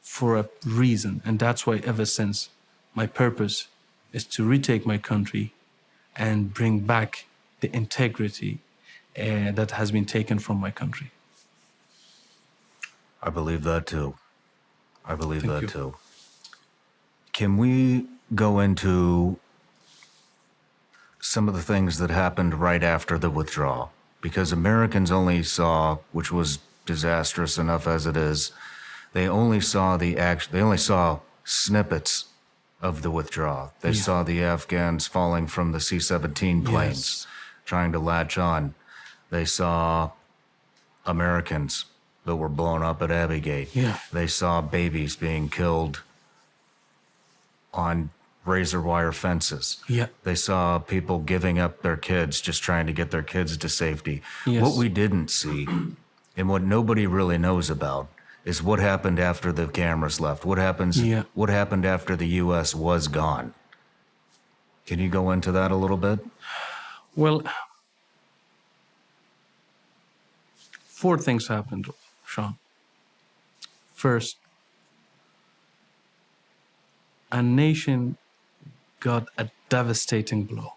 for a reason. And that's why ever since my purpose is to retake my country and bring back the integrity that has been taken from my country. I believe that too. I believe Thank that you. too. Can we go into some of the things that happened right after the withdrawal? Because Americans only saw, which was disastrous enough as it is, they only saw they only saw snippets of the withdrawal. They saw the Afghans falling from the C-17 planes, trying to latch on. They saw Americans that were blown up at Abbey Gate. They saw babies being killed on razor wire fences. They saw people giving up their kids, just trying to get their kids to safety. What we didn't see, and what nobody really knows about, is what happened after the cameras left. What happened after the U.S. was gone? Can you go into that a little bit? Well, 4 things happened, Shawn. First, a nation got a devastating blow.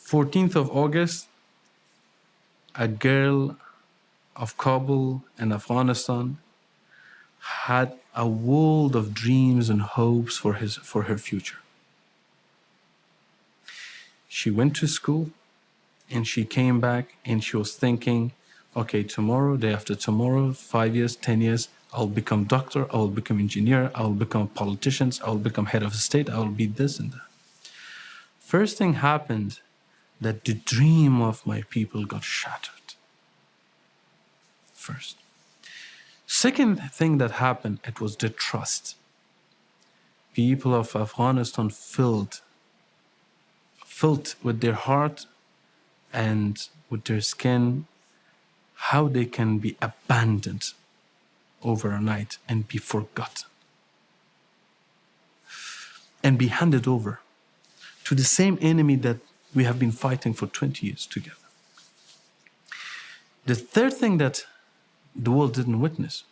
14th of August, a girl of Kabul and Afghanistan had a world of dreams and hopes for her future. She went to school and she came back and she was thinking, okay, tomorrow, day after tomorrow, 5 years, 10 years, I'll become doctor, I will become engineer, I will become politician, I will become head of state, I will be this and that. First thing happened, that the dream of my people got shattered. First. Second thing that happened, it was the trust. People of Afghanistan filled with their heart and with their skin how they can be abandoned over a night and be forgotten and be handed over to the same enemy that we have been fighting for 20 years together. The third thing that the world didn't witness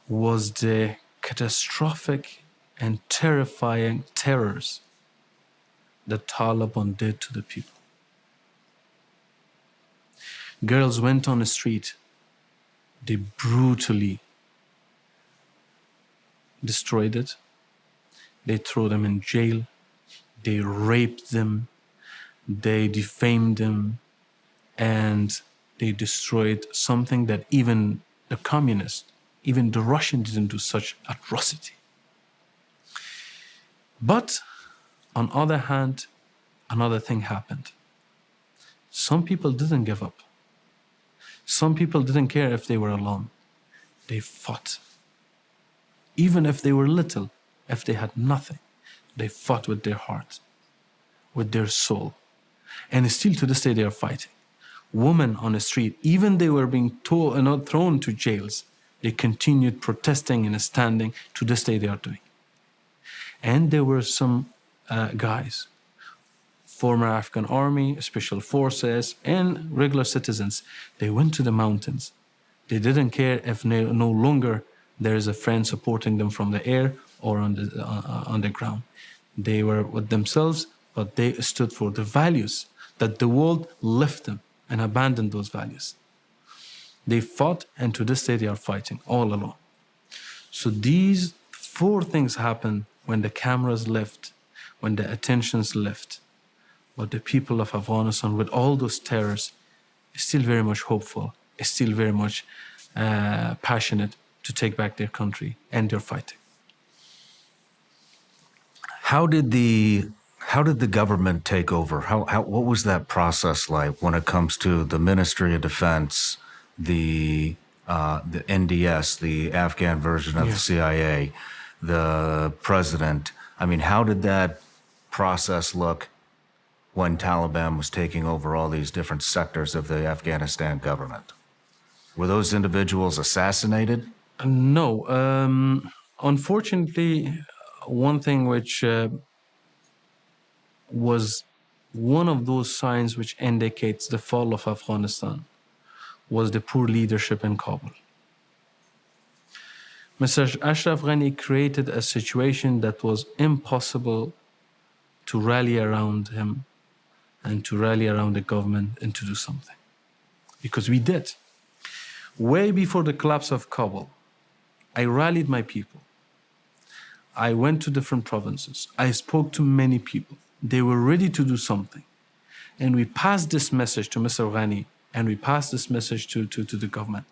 was the catastrophic and terrifying terrors that Taliban did to the people. Girls went on the street. They brutally destroyed it. They threw them in jail. They raped them. They defamed them. And they destroyed something that even the communists, even the Russians didn't do such atrocity. But on the other hand, another thing happened. Some people didn't give up. Some people didn't care if they were alone. They fought. Even if they were little, if they had nothing, they fought with their heart, with their soul. And still to this day they are fighting. Women on the street, even they were being thrown to jails, they continued protesting and standing. To this day they are doing. And there were some guys, former Afghan army, special forces, and regular citizens. They went to the mountains. They didn't care if no longer there is a friend supporting them from the air or on the ground. They were with themselves, but they stood for the values that the world left them and abandoned those values. They fought, and to this day they are fighting all alone. So these 4 things happened when the cameras left, when the attentions left. But the people of Afghanistan, with all those terrors, is still very much hopeful, is still very much passionate to take back their country, and they're fighting. How did the government take over? What was that process like when it comes to the Ministry of Defense, the NDS, the Afghan version of the CIA, the president? I mean, how did that process look when Taliban was taking over all these different sectors of the Afghanistan government? Were those individuals assassinated? No. Unfortunately, one thing which was one of those signs which indicates the fall of Afghanistan was the poor leadership in Kabul. Mr. Ashraf Ghani created a situation that was impossible to rally around him and to rally around the government and to do something. Because we did. Way before the collapse of Kabul, I rallied my people. I went to different provinces. I spoke to many people. They were ready to do something. And we passed this message to Mr. Ghani, and we passed this message to the government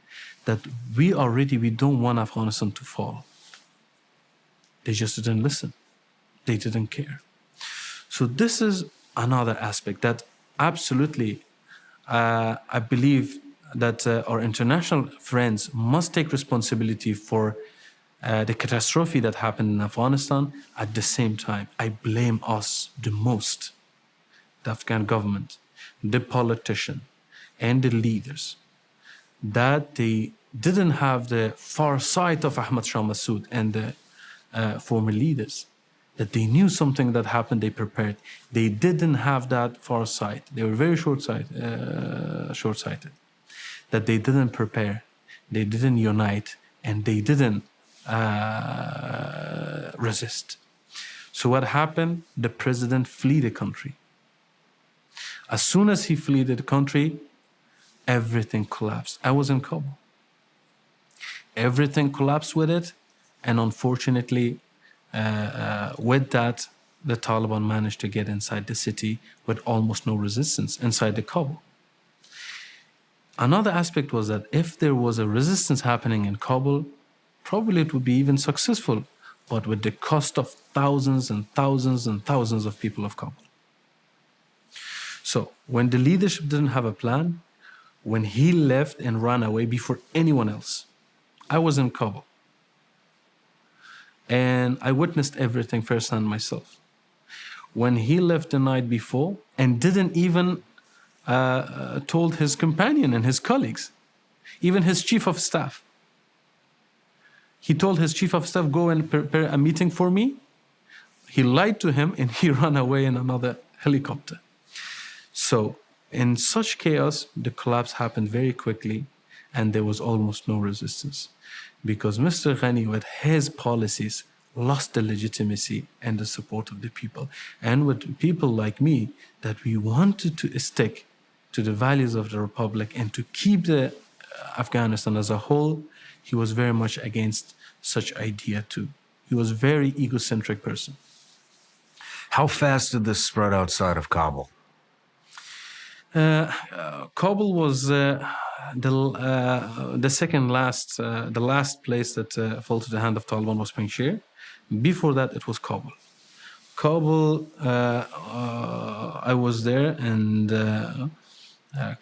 that we are ready, we don't want Afghanistan to fall. They just didn't listen. They didn't care. So this is another aspect that absolutely, I believe that our international friends must take responsibility for the catastrophe that happened in Afghanistan. At the same time, I blame us the most, the Afghan government, the politicians, and the leaders, that they didn't have the foresight of Ahmad Shah Massoud and the former leaders, that they knew something that happened, they prepared. They didn't have that foresight. They were very short-sighted, that they didn't prepare, they didn't unite, and they didn't resist. So what happened? The president fled the country. As soon as he fled the country, everything collapsed. I was in Kabul. Everything collapsed with it, and unfortunately, with that, the Taliban managed to get inside the city with almost no resistance inside the Kabul. Another aspect was that if there was a resistance happening in Kabul, probably it would be even successful, but with the cost of thousands and thousands and thousands of people of Kabul. So when the leadership didn't have a plan, when he left and ran away before anyone else, I was in Kabul. And I witnessed everything firsthand myself. When he left the night before and didn't even told his companion and his colleagues, even his chief of staff. He told his chief of staff, go and prepare a meeting for me. He lied to him and he ran away in another helicopter. So in such chaos, the collapse happened very quickly and there was almost no resistance because Mr. Ghani, with his policies, lost the legitimacy and the support of the people. And with people like me, that we wanted to stick to the values of the Republic and to keep the Afghanistan as a whole, he was very much against such idea too. He was a very egocentric person. How fast did this spread outside of Kabul? Kabul was the last place that fell to the hand of Taliban was Panjshir. Before that, it was Kabul. Kabul, I was there, and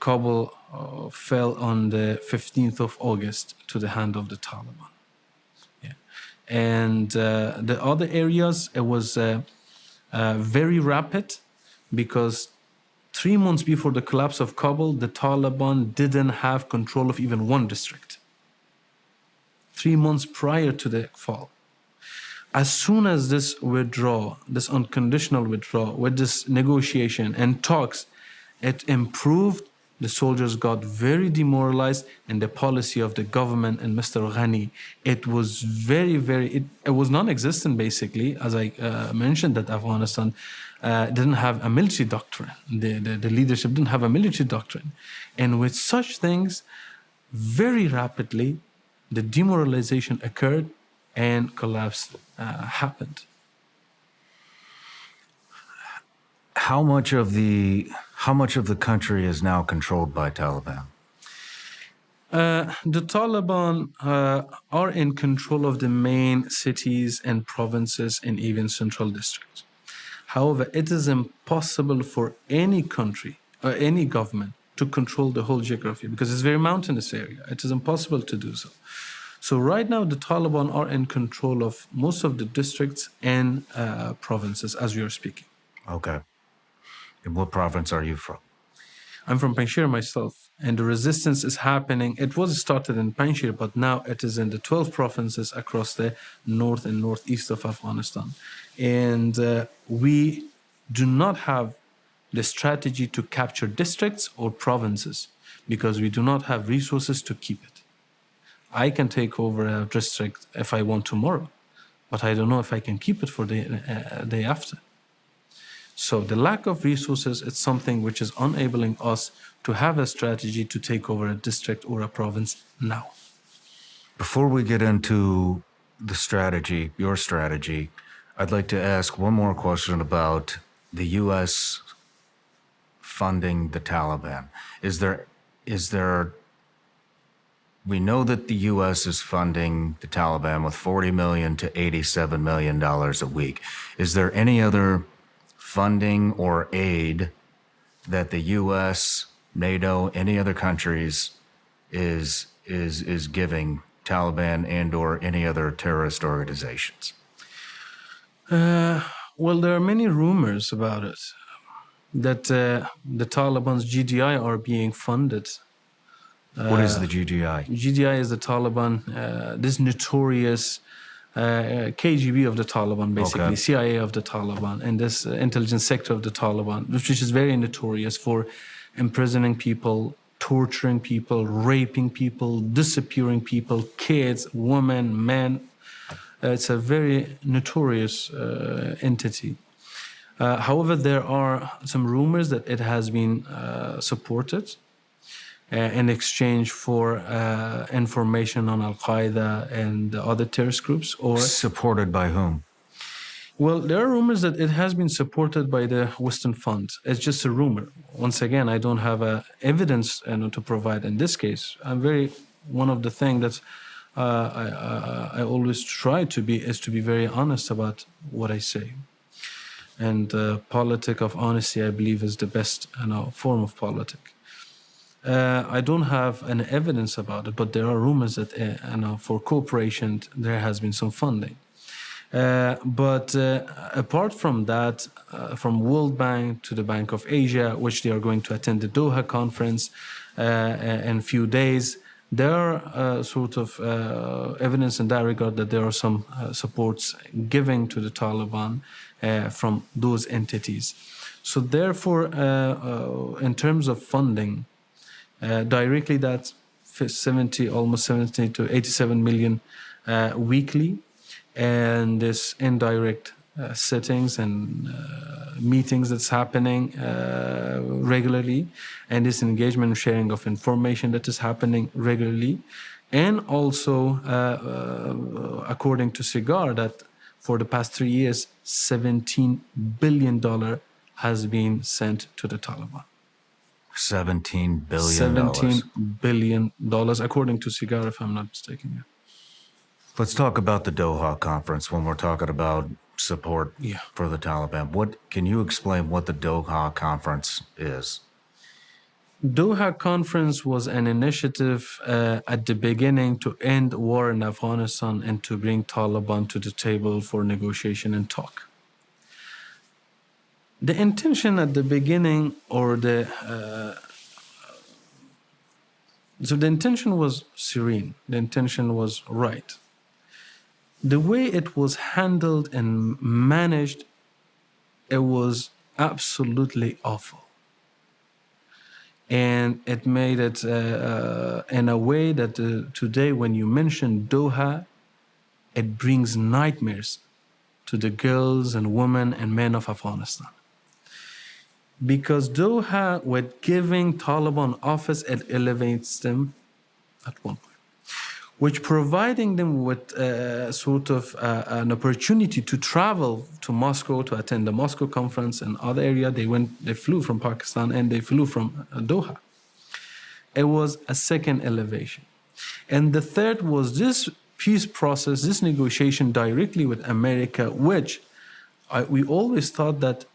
Kabul fell on the 15th of August to the hand of the Taliban. Yeah. And the other areas, it was very rapid because 3 months before the collapse of Kabul, the Taliban didn't have control of even one district. 3 months prior to the fall. As soon as this withdrawal, this unconditional withdrawal, with this negotiation and talks, it improved, the soldiers got very demoralized, and the policy of the government and Mr. Ghani, it was it was non-existent basically, as I mentioned, that Afghanistan didn't have a military doctrine. The leadership didn't have a military doctrine. And with such things, very rapidly, the demoralization occurred and collapse happened. How much of the country is now controlled by Taliban? The Taliban are in control of the main cities and provinces and even central districts. However, it is impossible for any country or any government to control the whole geography because it's a very mountainous area. It is impossible to do so. So right now, the Taliban are in control of most of the districts and provinces as we are speaking. Okay. And what province are you from? I'm from Panjshir myself, and the resistance is happening. It was started in Panjshir, but now it is in the 12 provinces across the north and northeast of Afghanistan. And we do not have the strategy to capture districts or provinces because we do not have resources to keep it. I can take over a district if I want tomorrow, but I don't know if I can keep it for the day after. So the lack of resources is something which is enabling us to have a strategy to take over a district or a province now. Before we get into the strategy, your strategy, I'd like to ask one more question about the U.S. funding the Taliban. Is there, we know that the U.S. is funding the Taliban with $40 million to $87 million a week. Is there any other funding or aid that the U.S., NATO, any other countries is giving Taliban and or any other terrorist organizations? Well, there are many rumors about it, that the Taliban's GDI are being funded. What is the GDI? GDI is the Taliban, this notorious KGB of the Taliban, basically, Okay. CIA of the Taliban, and this intelligence sector of the Taliban, which is very notorious for imprisoning people, torturing people, raping people, disappearing people, kids, women, men. It's a very notorious entity. However, there are some rumors that it has been supported in exchange for information on Al-Qaeda and the other terrorist groups. Or Supported by whom? well, there are rumors that it has been supported by the Western funds. It's just a rumor. Once again, I don't have evidence to provide in this case. One of the things that I always try to be is to be very honest about what I say. And politic of honesty, I believe, is the best form of politic. I don't have any evidence about it, but there are rumors that for cooperation there has been some funding. But apart from that, from World Bank to the Bank of Asia, which they are going to attend the Doha conference in a few days, there are sort of evidence in that regard that there are some supports given to the Taliban from those entities. So therefore, in terms of funding, directly that's almost 70 to 87 million weekly, and this indirect settings and meetings that's happening regularly, and this engagement and sharing of information that is happening regularly, and also according to SIGAR, that for the past 3 years, $17 billion has been sent to the Taliban. $17 billion. $17 billion, according to SIGAR, if I'm not mistaken. Let's talk about the Doha conference when we're talking about support Yeah. for the Taliban. Can you explain what the Doha conference is? Doha conference was an initiative at the beginning to end war in Afghanistan and to bring Taliban to the table for negotiation and talk. The intention at the beginning, so the intention was serene. The intention was right. The way it was handled and managed, it was absolutely awful. And it made it in a way that today when you mention Doha, it brings nightmares to the girls and women and men of Afghanistan. Because Doha, with giving Taliban office, it elevates them at one point, which providing them with sort of an opportunity to travel to Moscow to attend the Moscow conference and other area. They flew from Pakistan and they flew from Doha. It was a second elevation. And the third was this peace process, this negotiation directly with America, which we always thought that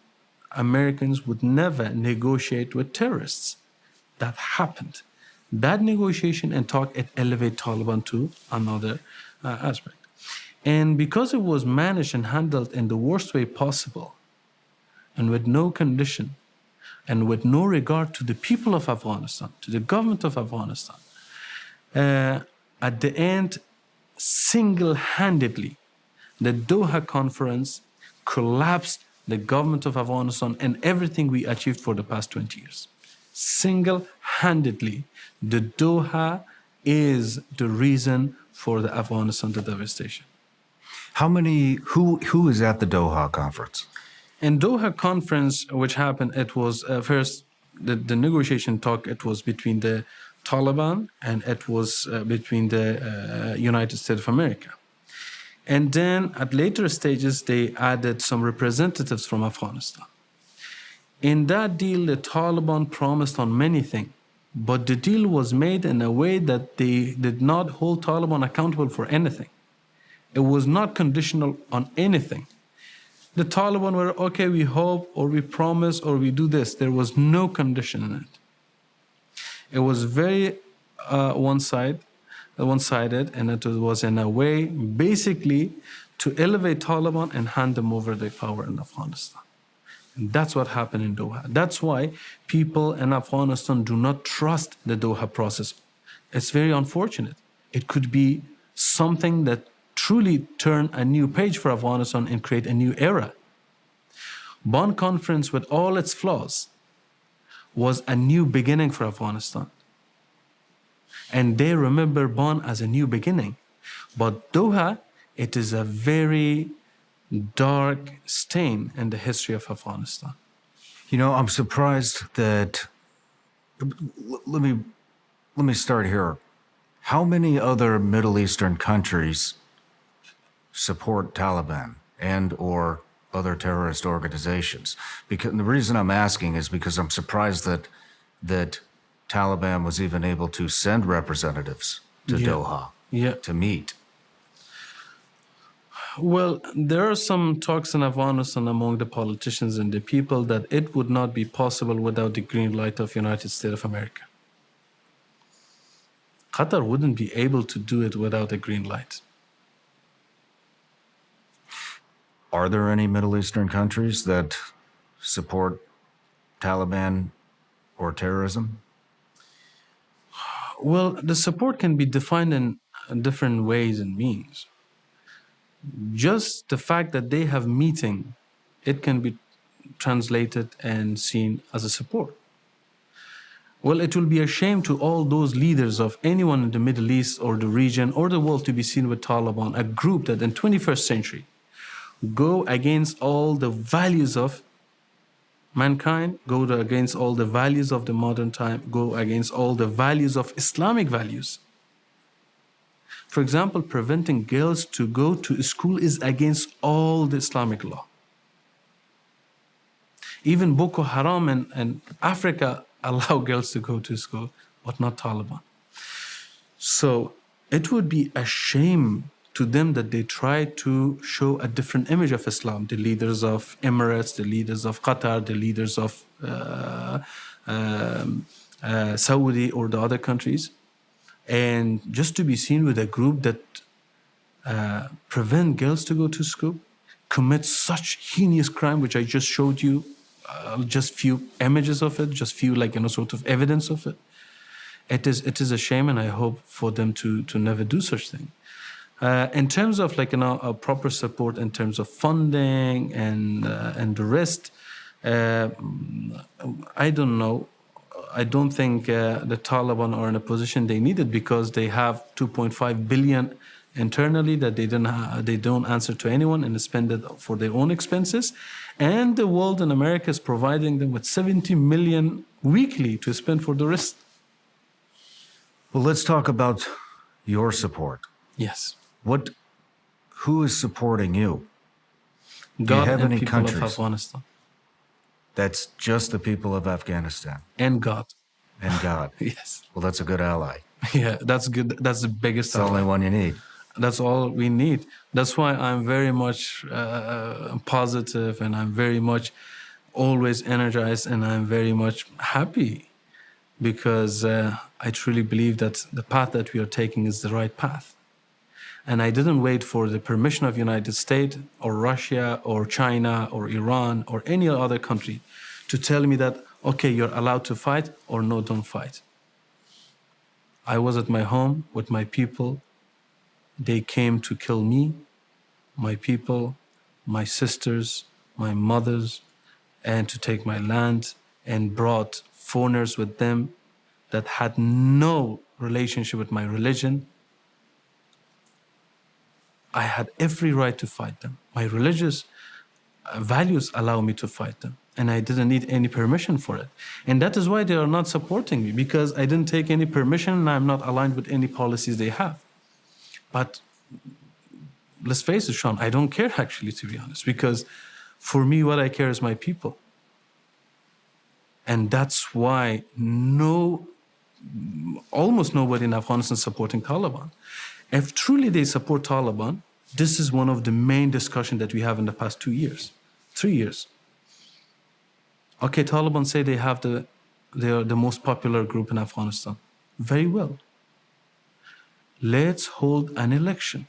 Americans would never negotiate with terrorists. That happened. That negotiation and talk, it elevated Taliban to another aspect. And because it was managed and handled in the worst way possible, and with no condition, and with no regard to the people of Afghanistan, to the government of Afghanistan, at the end, single-handedly, the Doha conference collapsed the government of Afghanistan and everything we achieved for the past 20 years. Single-handedly, the Doha is the reason for the Afghanistan devastation. Who is at the Doha conference? In Doha conference, which happened, it was first the negotiation talk. It was between the Taliban, and it was between the United States of America. And then at later stages, they added some representatives from Afghanistan. In that deal, the Taliban promised on many things, but the deal was made in a way that they did not hold Taliban accountable for anything. It was not conditional on anything. The Taliban were, okay, we hope, or we promise, or we do this. There was no condition in it. It was very one-sided, and it was in a way basically to elevate Taliban and hand them over the power in Afghanistan. And that's what happened in Doha. That's why people in Afghanistan do not trust the Doha process. It's very unfortunate. It could be something that truly turn a new page for Afghanistan and create a new era. Bonn Conference, with all its flaws, was a new beginning for Afghanistan. And they remember Bonn as a new beginning. But Doha, it is a very dark stain in the history of Afghanistan. You know, I'm surprised that. Let me start here. How many other Middle Eastern countries support Taliban and or other terrorist organizations? Because the reason I'm asking is because I'm surprised that Taliban was even able to send representatives to Doha to meet. Well, there are some talks in Afghanistan among the politicians and the people that it would not be possible without the green light of United States of America. Qatar wouldn't be able to do it without a green light. Are there any Middle Eastern countries that support Taliban or terrorism? Well, the support can be defined in different ways and means. Just the fact that they have meeting, it can be translated and seen as a support. Well, it will be a shame to all those leaders of anyone in the Middle East or the region or the world to be seen with Taliban, a group that in 21st century go against all the values of mankind, go against all the values of the modern time, go against all the values of Islamic values. For example, preventing girls to go to school is against all the Islamic law. Even Boko Haram in Africa allow girls to go to school, but not Taliban. So it would be a shame to them that they try to show a different image of Islam. The leaders of Emirates, the leaders of Qatar, the leaders of Saudi or the other countries. And just to be seen with a group that prevent girls to go to school, commit such heinous crime, which I just showed you, just few images of it, just few sort of evidence of it. It is a shame, and I hope for them to never do such thing. In terms of a proper support in terms of funding and the rest, I don't know. I don't think the Taliban are in a position they need it because they have 2.5 billion internally that they don't answer to anyone and spend it for their own expenses. And the world and America is providing them with 70 million weekly to spend for the rest. Well, let's talk about your support. Yes. Who is supporting you? Do you God have and any people countries? of Afghanistan. That's just the people of Afghanistan. And God. And God. Yes. Well, that's a good ally. Yeah, that's good. That's the biggest It's the only one you need. That's all we need. That's why I'm very much positive, and I'm very much always energized, and I'm very much happy because I truly believe that the path that we are taking is the right path. And I didn't wait for the permission of United States or Russia or China or Iran or any other country to tell me that, okay, you're allowed to fight or no, don't fight. I was at my home with my people. They came to kill me, my people, my sisters, my mothers, and to take my land, and brought foreigners with them that had no relationship with my religion. I had every right to fight them. My religious values allow me to fight them. and I didn't need any permission for it. And that is why they are not supporting me, because I didn't take any permission and I'm not aligned with any policies they have. But let's face it, Shawn, I don't care actually, to be honest, because for me, what I care is my people. And that's why almost nobody in Afghanistan is supporting Taliban. If truly they support Taliban, this is one of the main discussions that we have in the past 2 years, 3 years. Okay, Taliban say they are the most popular group in Afghanistan. Very well. Let's hold an election.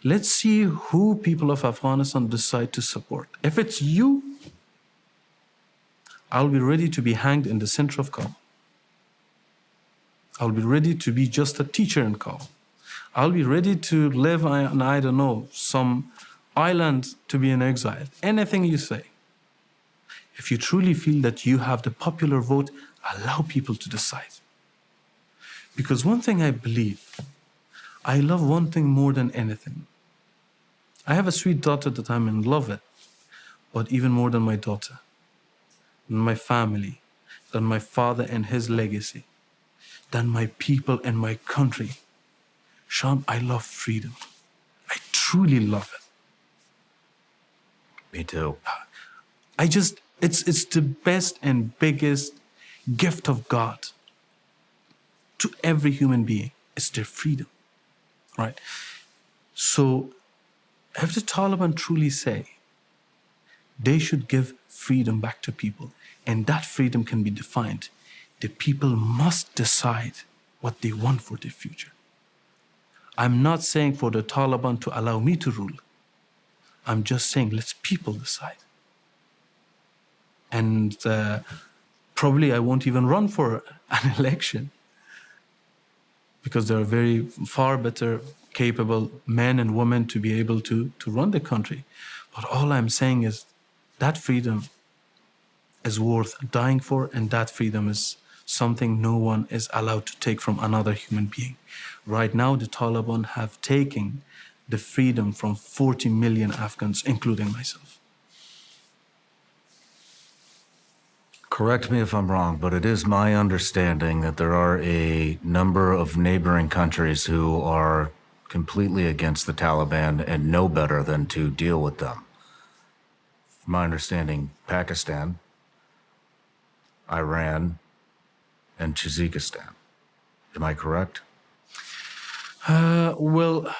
Let's see who people of Afghanistan decide to support. If it's you, I'll be ready to be hanged in the center of Kabul. I'll be ready to be just a teacher in Kabul. I'll be ready to live on, I don't know, some island to be in exile. Anything you say. If you truly feel that you have the popular vote, allow people to decide. Because one thing I believe, I love one thing more than anything. I have a sweet daughter that I'm in love with, but even more than my daughter, than my family, than my father and his legacy, than my people and my country. Shawn, I love freedom. I truly love it. Me too. It's the best and biggest gift of God to every human being. It's their freedom, right? So if the Taliban truly say they should give freedom back to people, and that freedom can be defined, the people must decide what they want for their future. I'm not saying for the Taliban to allow me to rule. I'm just saying let's people decide. And probably I won't even run for an election, because there are very far better capable men and women to be able to run the country. But all I'm saying is that freedom is worth dying for, and that freedom is something no one is allowed to take from another human being. Right now, the Taliban have taken the freedom from 40 million Afghans, including myself. Correct me if I'm wrong, but it is my understanding that there are a number of neighboring countries who are completely against the Taliban and know better than to deal with them. From my understanding, Pakistan, Iran, and Tajikistan. Am I correct? Well,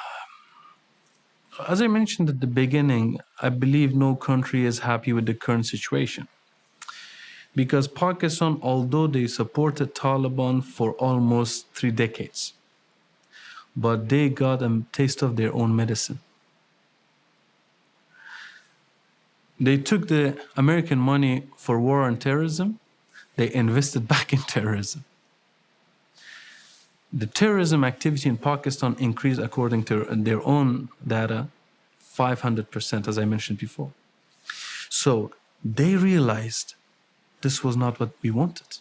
as I mentioned at the beginning, I believe no country is happy with the current situation. Because Pakistan, although they supported Taliban for almost 3 decades, but they got a taste of their own medicine. They took the American money for war on terrorism, they invested back in terrorism. The terrorism activity in Pakistan increased, according to their own data, 500%, as I mentioned before. So they realized this was not what we wanted.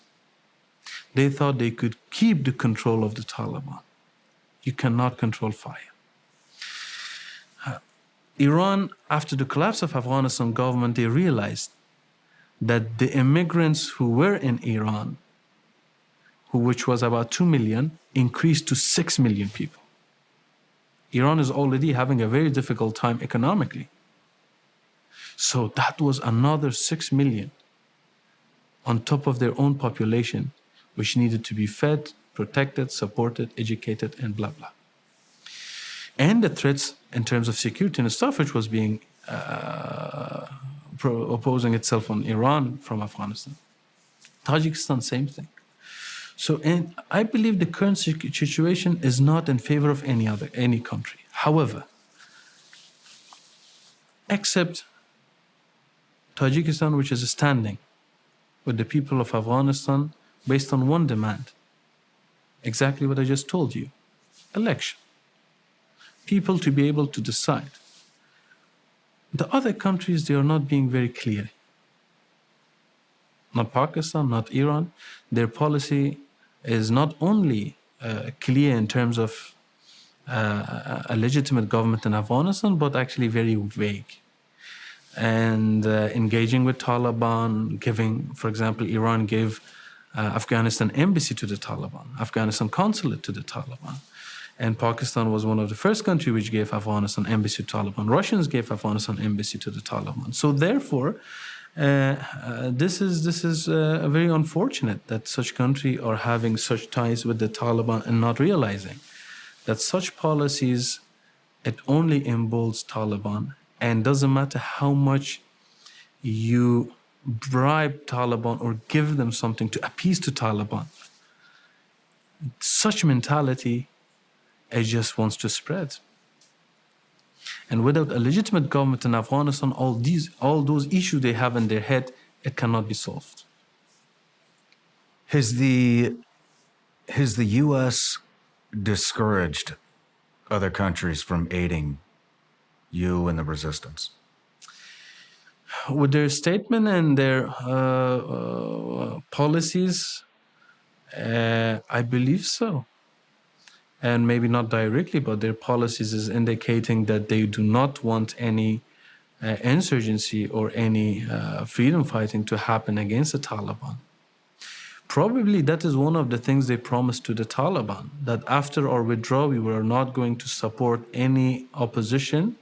They thought they could keep the control of the Taliban. You cannot control fire. Iran, after the collapse of Afghanistan government, they realized that the immigrants who were in Iran, which was about 2 million, increased to 6 million people. Iran is already having a very difficult time economically. So that was another 6 million on top of their own population, which needed to be fed, protected, supported, educated, and blah, blah. And the threats in terms of security and stuff, which was being opposing itself on Iran from Afghanistan. Tajikistan, same thing. So, and I believe the current situation is not in favor of any country. However, except Tajikistan, which is standing with the people of Afghanistan based on one demand. Exactly what I just told you. Election. People to be able to decide. The other countries, they are not being very clear. Not Pakistan, not Iran. Their policy is not only clear in terms of a legitimate government in Afghanistan, but actually very vague. and engaging with Taliban, giving, for example, Iran gave Afghanistan embassy to the Taliban, Afghanistan consulate to the Taliban. And Pakistan was one of the first countries which gave Afghanistan embassy to Taliban. Russians gave Afghanistan embassy to the Taliban. So therefore, this is very unfortunate that such countries are having such ties with the Taliban and not realizing that such policies, it only emboldens Taliban, and doesn't matter how much you bribe Taliban or give them something to appease to Taliban. Such mentality, it just wants to spread. And without a legitimate government in Afghanistan, all those issues they have in their head, it cannot be solved. Has the U.S. discouraged other countries from aiding you and the resistance? With their statement and their policies, I believe so. And maybe not directly, but their policies is indicating that they do not want any insurgency or any freedom fighting to happen against the Taliban. Probably that is one of the things they promised to the Taliban, that after our withdrawal, we were not going to support any opposition,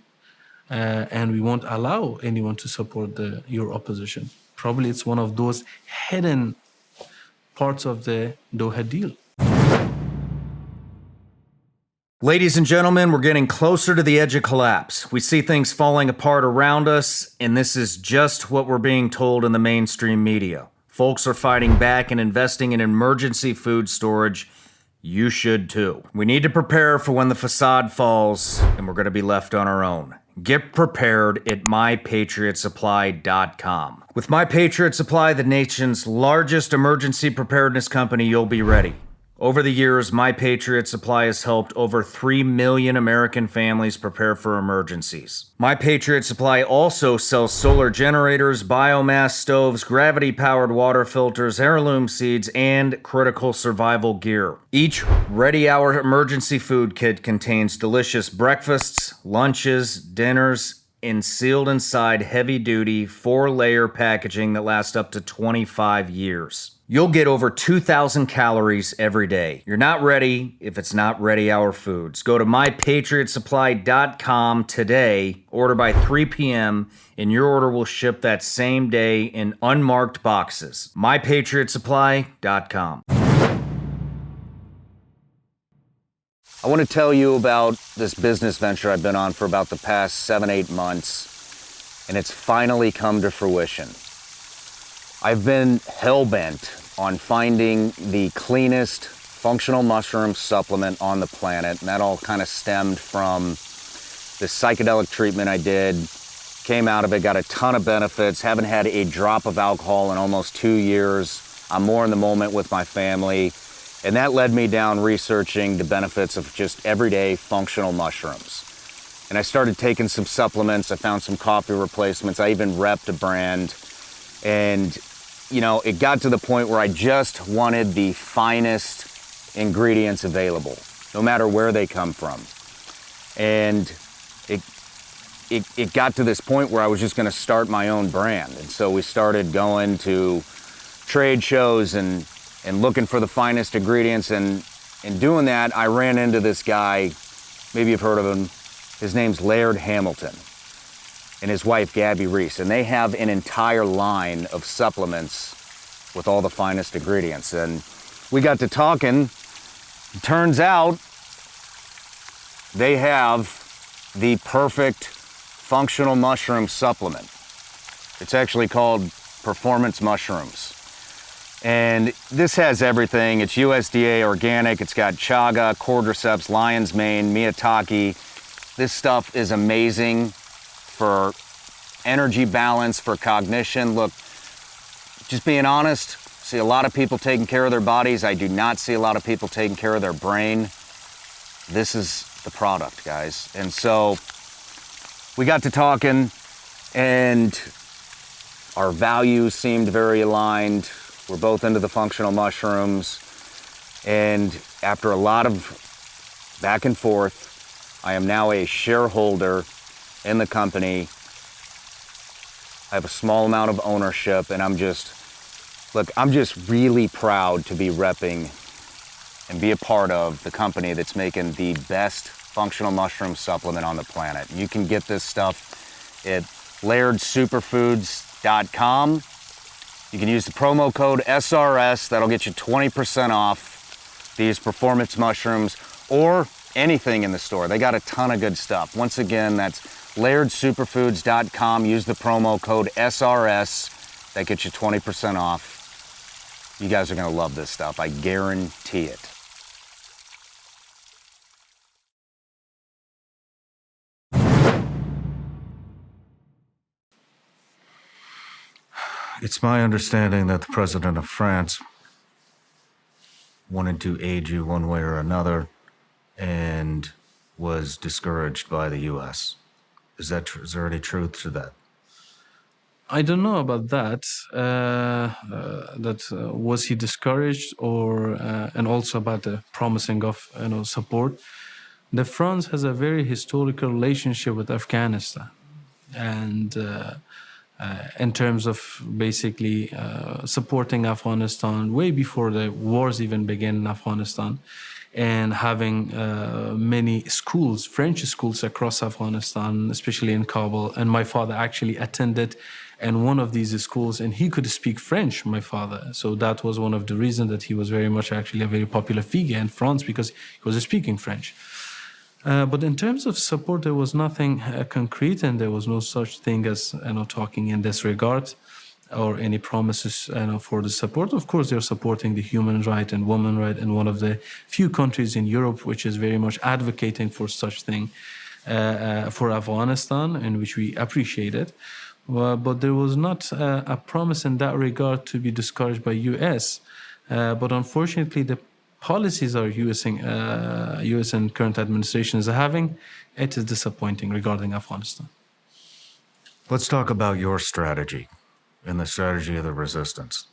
and we won't allow anyone to support your opposition. Probably it's one of those hidden parts of the Doha deal. Ladies and gentlemen, we're getting closer to the edge of collapse. We see things falling apart around us, and this is just what we're being told in the mainstream media. Folks are fighting back and investing in emergency food storage. You should too. We need to prepare for when the facade falls, and we're going to be left on our own. Get prepared at mypatriotsupply.com. With My Patriot Supply, the nation's largest emergency preparedness company, you'll be ready. Over the years, My Patriot Supply has helped over 3 million American families prepare for emergencies. My Patriot Supply also sells solar generators, biomass stoves, gravity-powered water filters, heirloom seeds, and critical survival gear. Each Ready Hour emergency food kit contains delicious breakfasts, lunches, dinners, and sealed inside heavy-duty 4-layer packaging that lasts up to 25 years. You'll get over 2,000 calories every day. You're not ready if it's not Ready Hour Foods. Go to mypatriotsupply.com today, order by 3 p.m., and your order will ship that same day in unmarked boxes. mypatriotsupply.com. I want to tell you about this business venture I've been on for about the past 7-8 months, and it's finally come to fruition. I've been hell-bent on finding the cleanest functional mushroom supplement on the planet, and that all kind of stemmed from this psychedelic treatment I did. Came out of it, got a ton of benefits, haven't had a drop of alcohol in almost 2 years. I'm more in the moment with my family, and that led me down researching the benefits of just everyday functional mushrooms. And I started taking some supplements, I found some coffee replacements, I even repped a brand, and you know, it got to the point where I just wanted the finest ingredients available, no matter where they come from. And it got to this point where I was just going to start my own brand. And so we started going to trade shows and looking for the finest ingredients. And in doing that, I ran into this guy, maybe you've heard of him. His name's Laird Hamilton, and his wife, Gabby Reese, and they have an entire line of supplements with all the finest ingredients. And we got to talking. It turns out they have the perfect functional mushroom supplement. It's actually called Performance Mushrooms. And this has everything. It's USDA organic. It's got chaga, cordyceps, lion's mane, maitake. This stuff is amazing for energy balance, for cognition. Look, just being honest, see a lot of people taking care of their bodies. I do not see a lot of people taking care of their brain. This is the product, guys. And so we got to talking, and our values seemed very aligned. We're both into the functional mushrooms. And after a lot of back and forth, I am now a shareholder in the company. I have a small amount of ownership, and I'm just really proud to be repping and be a part of the company that's making the best functional mushroom supplement on the planet. You can get this stuff at lairdsuperfoods.com. You can use the promo code SRS. That'll get you 20% off these performance mushrooms or anything in the store. They got a ton of good stuff. Once again, that's lairdsuperfoods.com. Use the promo code SRS. That gets you 20% off. You guys are gonna love this stuff. I guarantee it. It's my understanding that the president of France wanted to aid you one way or another and was discouraged by the U.S. Is there any truth to that? I don't know about that. Was he discouraged, or and also about the promising of support? The France has a very historical relationship with Afghanistan, and in terms of basically supporting Afghanistan way before the wars even began in Afghanistan, and having many schools, French schools across Afghanistan, especially in Kabul. And my father actually attended in one of these schools, and he could speak French, my father. So that was one of the reasons that he was very much actually a very popular figure in France, because he was speaking French. But in terms of support, there was nothing concrete, and there was no such thing as talking in this regard, or any promises for the support. Of course, they're supporting the human right and woman right, and one of the few countries in Europe which is very much advocating for such thing for Afghanistan, and which we appreciate it. But there was not a promise in that regard to be discouraged by U.S. But unfortunately, the policies our U.S. and current administration is having, it is disappointing regarding Afghanistan. Let's talk about your strategy and the strategy of the resistance.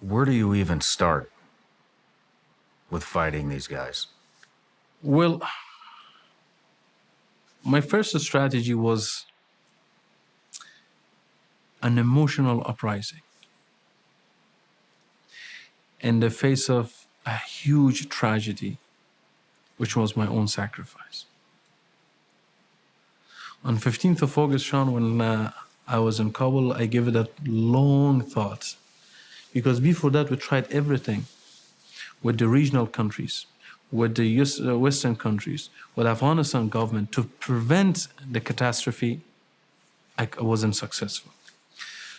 Where do you even start with fighting these guys? Well, my first strategy was an emotional uprising in the face of a huge tragedy, which was my own sacrifice. On 15th of August, Shawn, when I was in Kabul, I gave it a long thought, because before that we tried everything with the regional countries, with the Western countries, with Afghanistan government to prevent the catastrophe. I wasn't successful.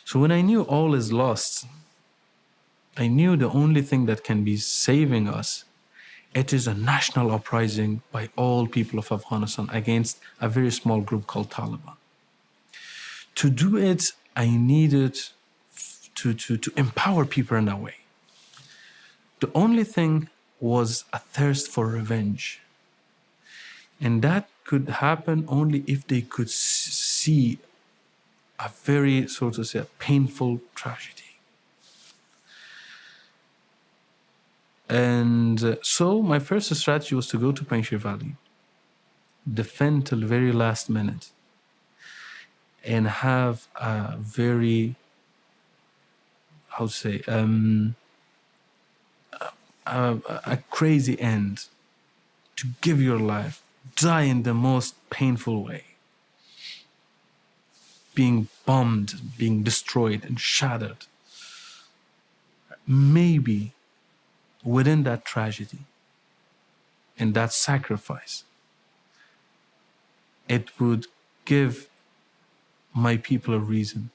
So when I knew all is lost, I knew the only thing that can be saving us, it is a national uprising by all people of Afghanistan against a very small group called Taliban. To do it, I needed to empower people in a way. The only thing was a thirst for revenge. And that could happen only if they could see a very, so to say, painful tragedy. And so my first strategy was to go to Panjshir Valley, defend till the very last minute, and have a very, a crazy end, to give your life, die in the most painful way, being bombed, being destroyed and shattered. Maybe within that tragedy and that sacrifice, it would give my people a reason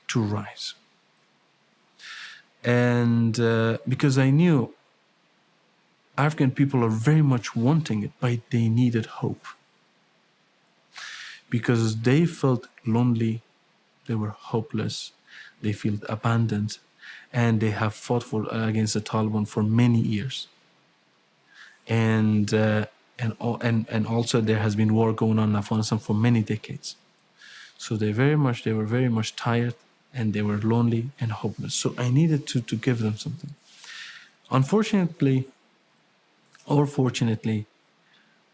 to rise. And because I knew Afghan people are very much wanting it, but they needed hope. Because they felt lonely, they were hopeless, they felt abandoned, and they have fought against the Taliban for many years. And also there has been war going on in Afghanistan for many decades. So they were very much tired, and they were lonely and hopeless. So I needed to give them something. Unfortunately, or fortunately,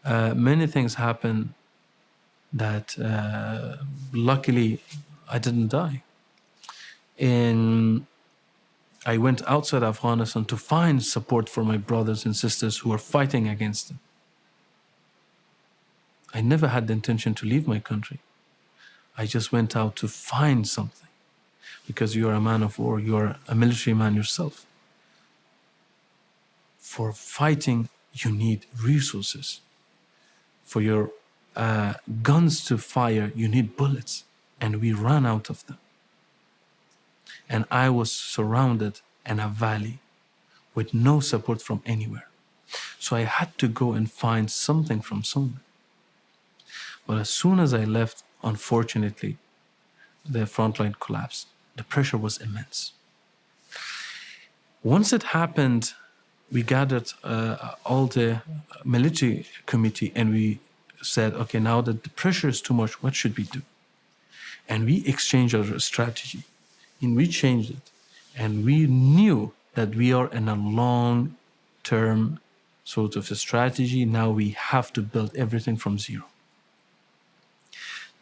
many things happen that luckily I didn't die. And I went outside Afghanistan to find support for my brothers and sisters who were fighting against them. I never had the intention to leave my country. I just went out to find something, because you're a man of war, you're a military man yourself. For fighting, you need resources. For your guns to fire, you need bullets, and we ran out of them. And I was surrounded in a valley with no support from anywhere. So I had to go and find something from somewhere. But as soon as I left, unfortunately, the front line collapsed. The pressure was immense. Once it happened, we gathered all the military committee and we said, okay, now that the pressure is too much, what should we do? And we exchanged our strategy and we changed it. And we knew that we are in a long-term sort of a strategy. Now we have to build everything from zero.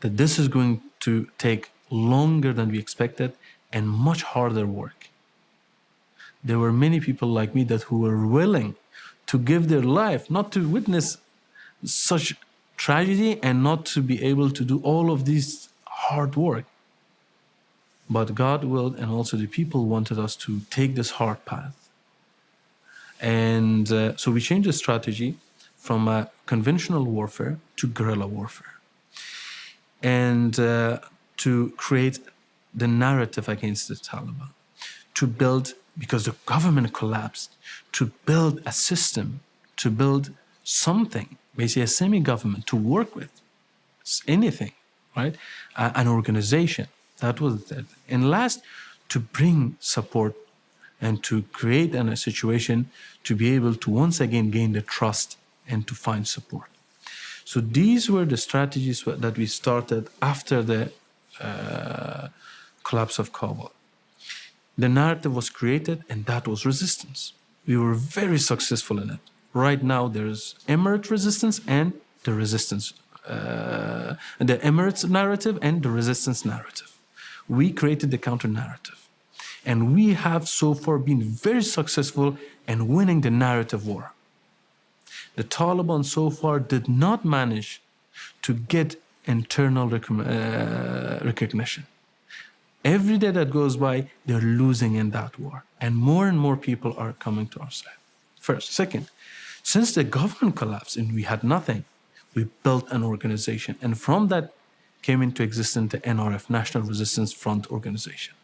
That this is going to take longer than we expected and much harder work. There were many people like me that who were willing to give their life, not to witness such tragedy and not to be able to do all of this hard work. But God willed, and also the people wanted us to take this hard path. And so we changed the strategy from a conventional warfare to guerrilla warfare. And to create the narrative against the Taliban, to build, because the government collapsed, to build a system, to build something, basically a semi-government to work with, anything, right? An organization, that was it. And last, to bring support and to create a situation to be able to once again gain the trust and to find support. So these were the strategies that we started after the collapse of Kabul. The narrative was created, and that was resistance. We were very successful in it. Right now, there's Emirate resistance and the resistance, the Emirates narrative and the resistance narrative. We created the counter narrative. And we have so far been very successful in winning the narrative war. The Taliban so far did not manage to get internal recognition. Every day that goes by, they're losing in that war. And more people are coming to our side. First. Second, since the government collapsed and we had nothing, we built an organization. And from that came into existence the NRF, National Resistance Front Organization.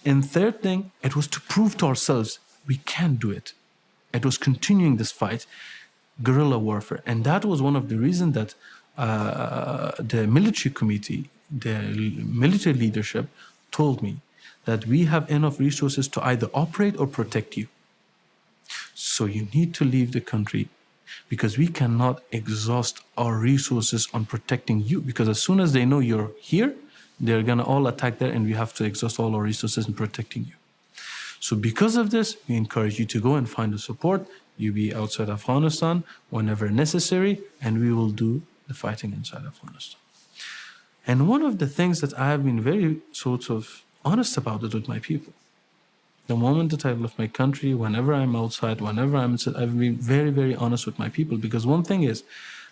And third thing, it was to prove to ourselves we can do it. It was continuing this fight, guerrilla warfare. And that was one of the reasons that the military committee, the military leadership told me that we have enough resources to either operate or protect you. So you need to leave the country because we cannot exhaust our resources on protecting you, because as soon as they know you're here, they're going to all attack there and we have to exhaust all our resources in protecting you. So because of this, we encourage you to go and find the support. You be outside Afghanistan whenever necessary, and we will do the fighting inside Afghanistan. And one of the things that I have been very sort of honest about it with my people. The moment that I left my country, whenever I'm outside, whenever I'm inside, I've been very, very honest with my people. Because one thing is,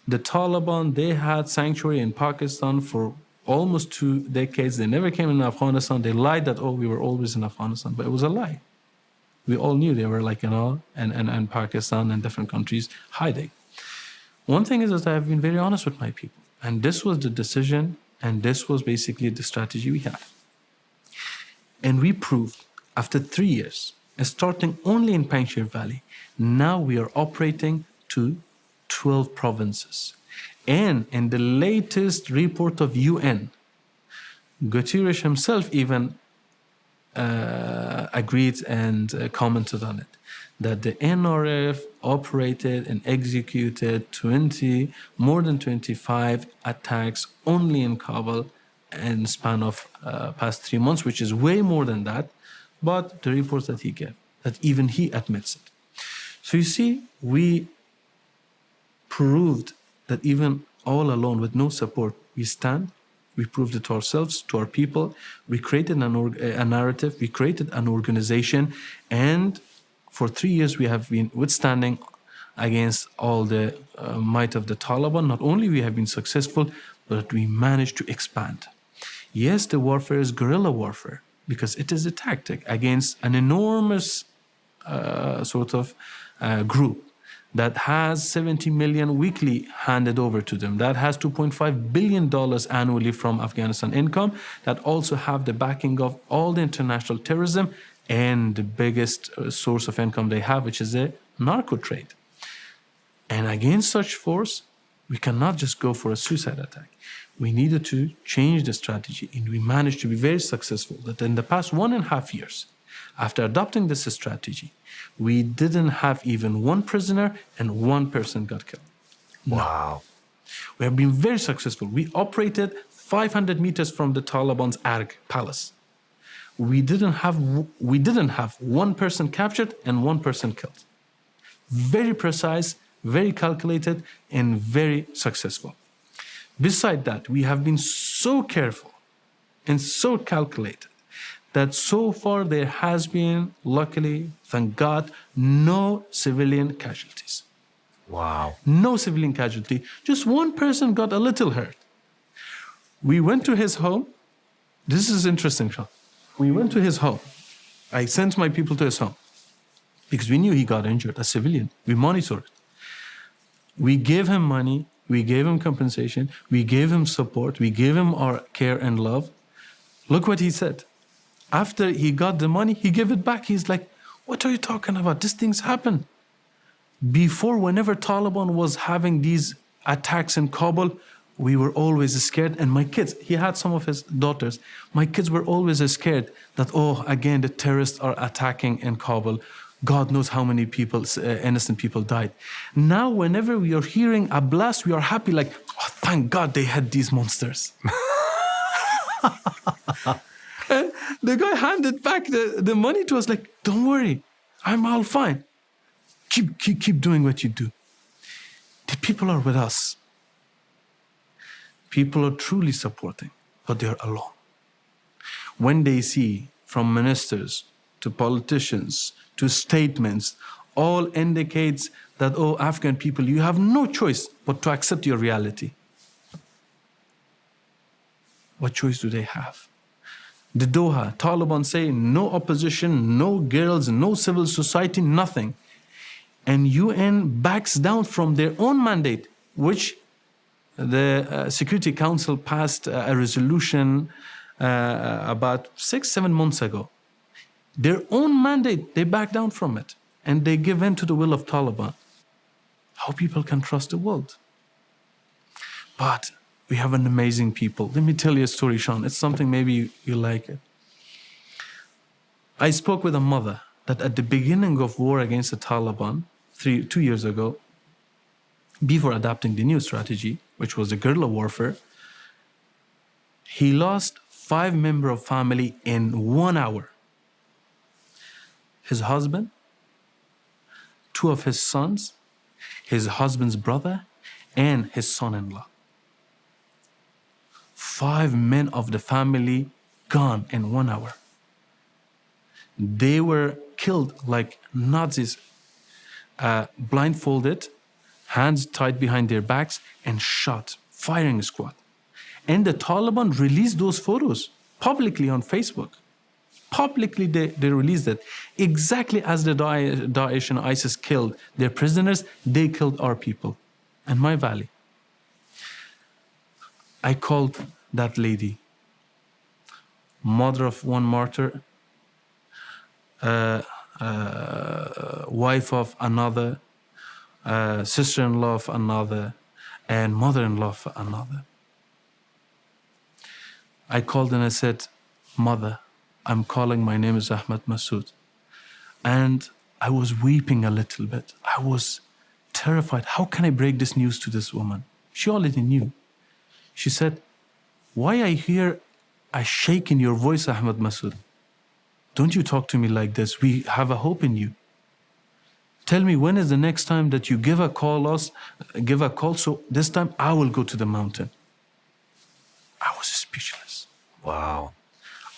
the Taliban, they had sanctuary in Pakistan for almost 2 decades. They never came in Afghanistan. They lied that, oh, we were always in Afghanistan. But it was a lie. We all knew they were like, and Pakistan and different countries hiding. One thing is that I have been very honest with my people. And this was the decision, and this was basically the strategy we had. And we proved, after 3 years, starting only in Panjshir Valley, now we are operating to 12 provinces. And in the latest report of UN, Guterres himself even agreed and commented on it, that the NRF operated and executed more than 25 attacks only in Kabul in the span of past 3 months, which is way more than that. But the reports that he gave, that even he admits it. So you see, we proved that even all alone with no support, we stand, We proved it to ourselves, to our people. We created a narrative. We created an organization. And for 3 years, we have been withstanding against all the might of the Taliban. Not only we have been successful, but we managed to expand. Yes, the warfare is guerrilla warfare because it is a tactic against an enormous group that has 70 million weekly handed over to them, that has $2.5 billion annually from Afghanistan income, that also have the backing of all the international terrorism and the biggest source of income they have, which is the narco trade. And against such force, we cannot just go for a suicide attack. We needed to change the strategy, and we managed to be very successful. That in the past 1.5 years, after adopting this strategy, we didn't have even one prisoner and one person got killed. Wow. We have been very successful. We operated 500 meters from the Taliban's Arg palace. We didn't have one person captured and one person killed. Very precise, very calculated, and very successful. Beside that, we have been so careful and so calculated that so far there has been, luckily, thank God, no civilian casualties. Wow. No civilian casualty. Just one person got a little hurt. We went to his home. This is interesting, Shawn. We went to his home. I sent my people to his home because we knew he got injured, a civilian. We monitored it. We gave him money. We gave him compensation. We gave him support. We gave him our care and love. Look what he said. After he got the money, he gave it back. He's like, what are you talking about? These things happen. Before, whenever Taliban was having these attacks in Kabul, we were always scared. And my kids, he had some of his daughters. My kids were always scared that, oh, again, the terrorists are attacking in Kabul. God knows how many people, innocent people died. Now, whenever we are hearing a blast, we are happy, like, oh, thank God they had these monsters. And the guy handed back the money to us, like, don't worry, I'm all fine. Keep doing what you do. The people are with us. People are truly supporting, but they're alone. When they see from ministers to politicians to statements, all indicates that, oh, Afghan people, you have no choice but to accept your reality. What choice do they have? The Doha, Taliban say no opposition, no girls, no civil society, nothing. And UN backs down from their own mandate, which the Security Council passed a resolution about 6-7 months ago. Their own mandate, they back down from it. And they give in to the will of Taliban. How people can trust the world? But we have an amazing people. Let me tell you a story, Shawn. It's something maybe you like it. I spoke with a mother that at the beginning of war against the Taliban, 2 years ago, before adopting the new strategy, which was the guerrilla warfare, he lost 5 members of family in 1 hour. His husband, 2 of his sons, his husband's brother, and his son-in-law. 5 men of the family gone in 1 hour. They were killed like Nazis, blindfolded, hands tied behind their backs, and shot, firing squad. And the Taliban released those photos publicly on Facebook. Publicly, they released it. Exactly as the Daesh and ISIS killed their prisoners, they killed our people in my valley. I called that lady, mother of one martyr, wife of another, sister-in-law of another, and mother-in-law of another. I called and I said, Mother, I'm calling, my name is Ahmad Massoud. And I was weeping a little bit. I was terrified. How can I break this news to this woman? She already knew. She said, why I hear a shake in your voice, Ahmad Massoud? Don't you talk to me like this. We have a hope in you. Tell me, when is the next time that you give a call, so this time I will go to the mountain. I was speechless. Wow.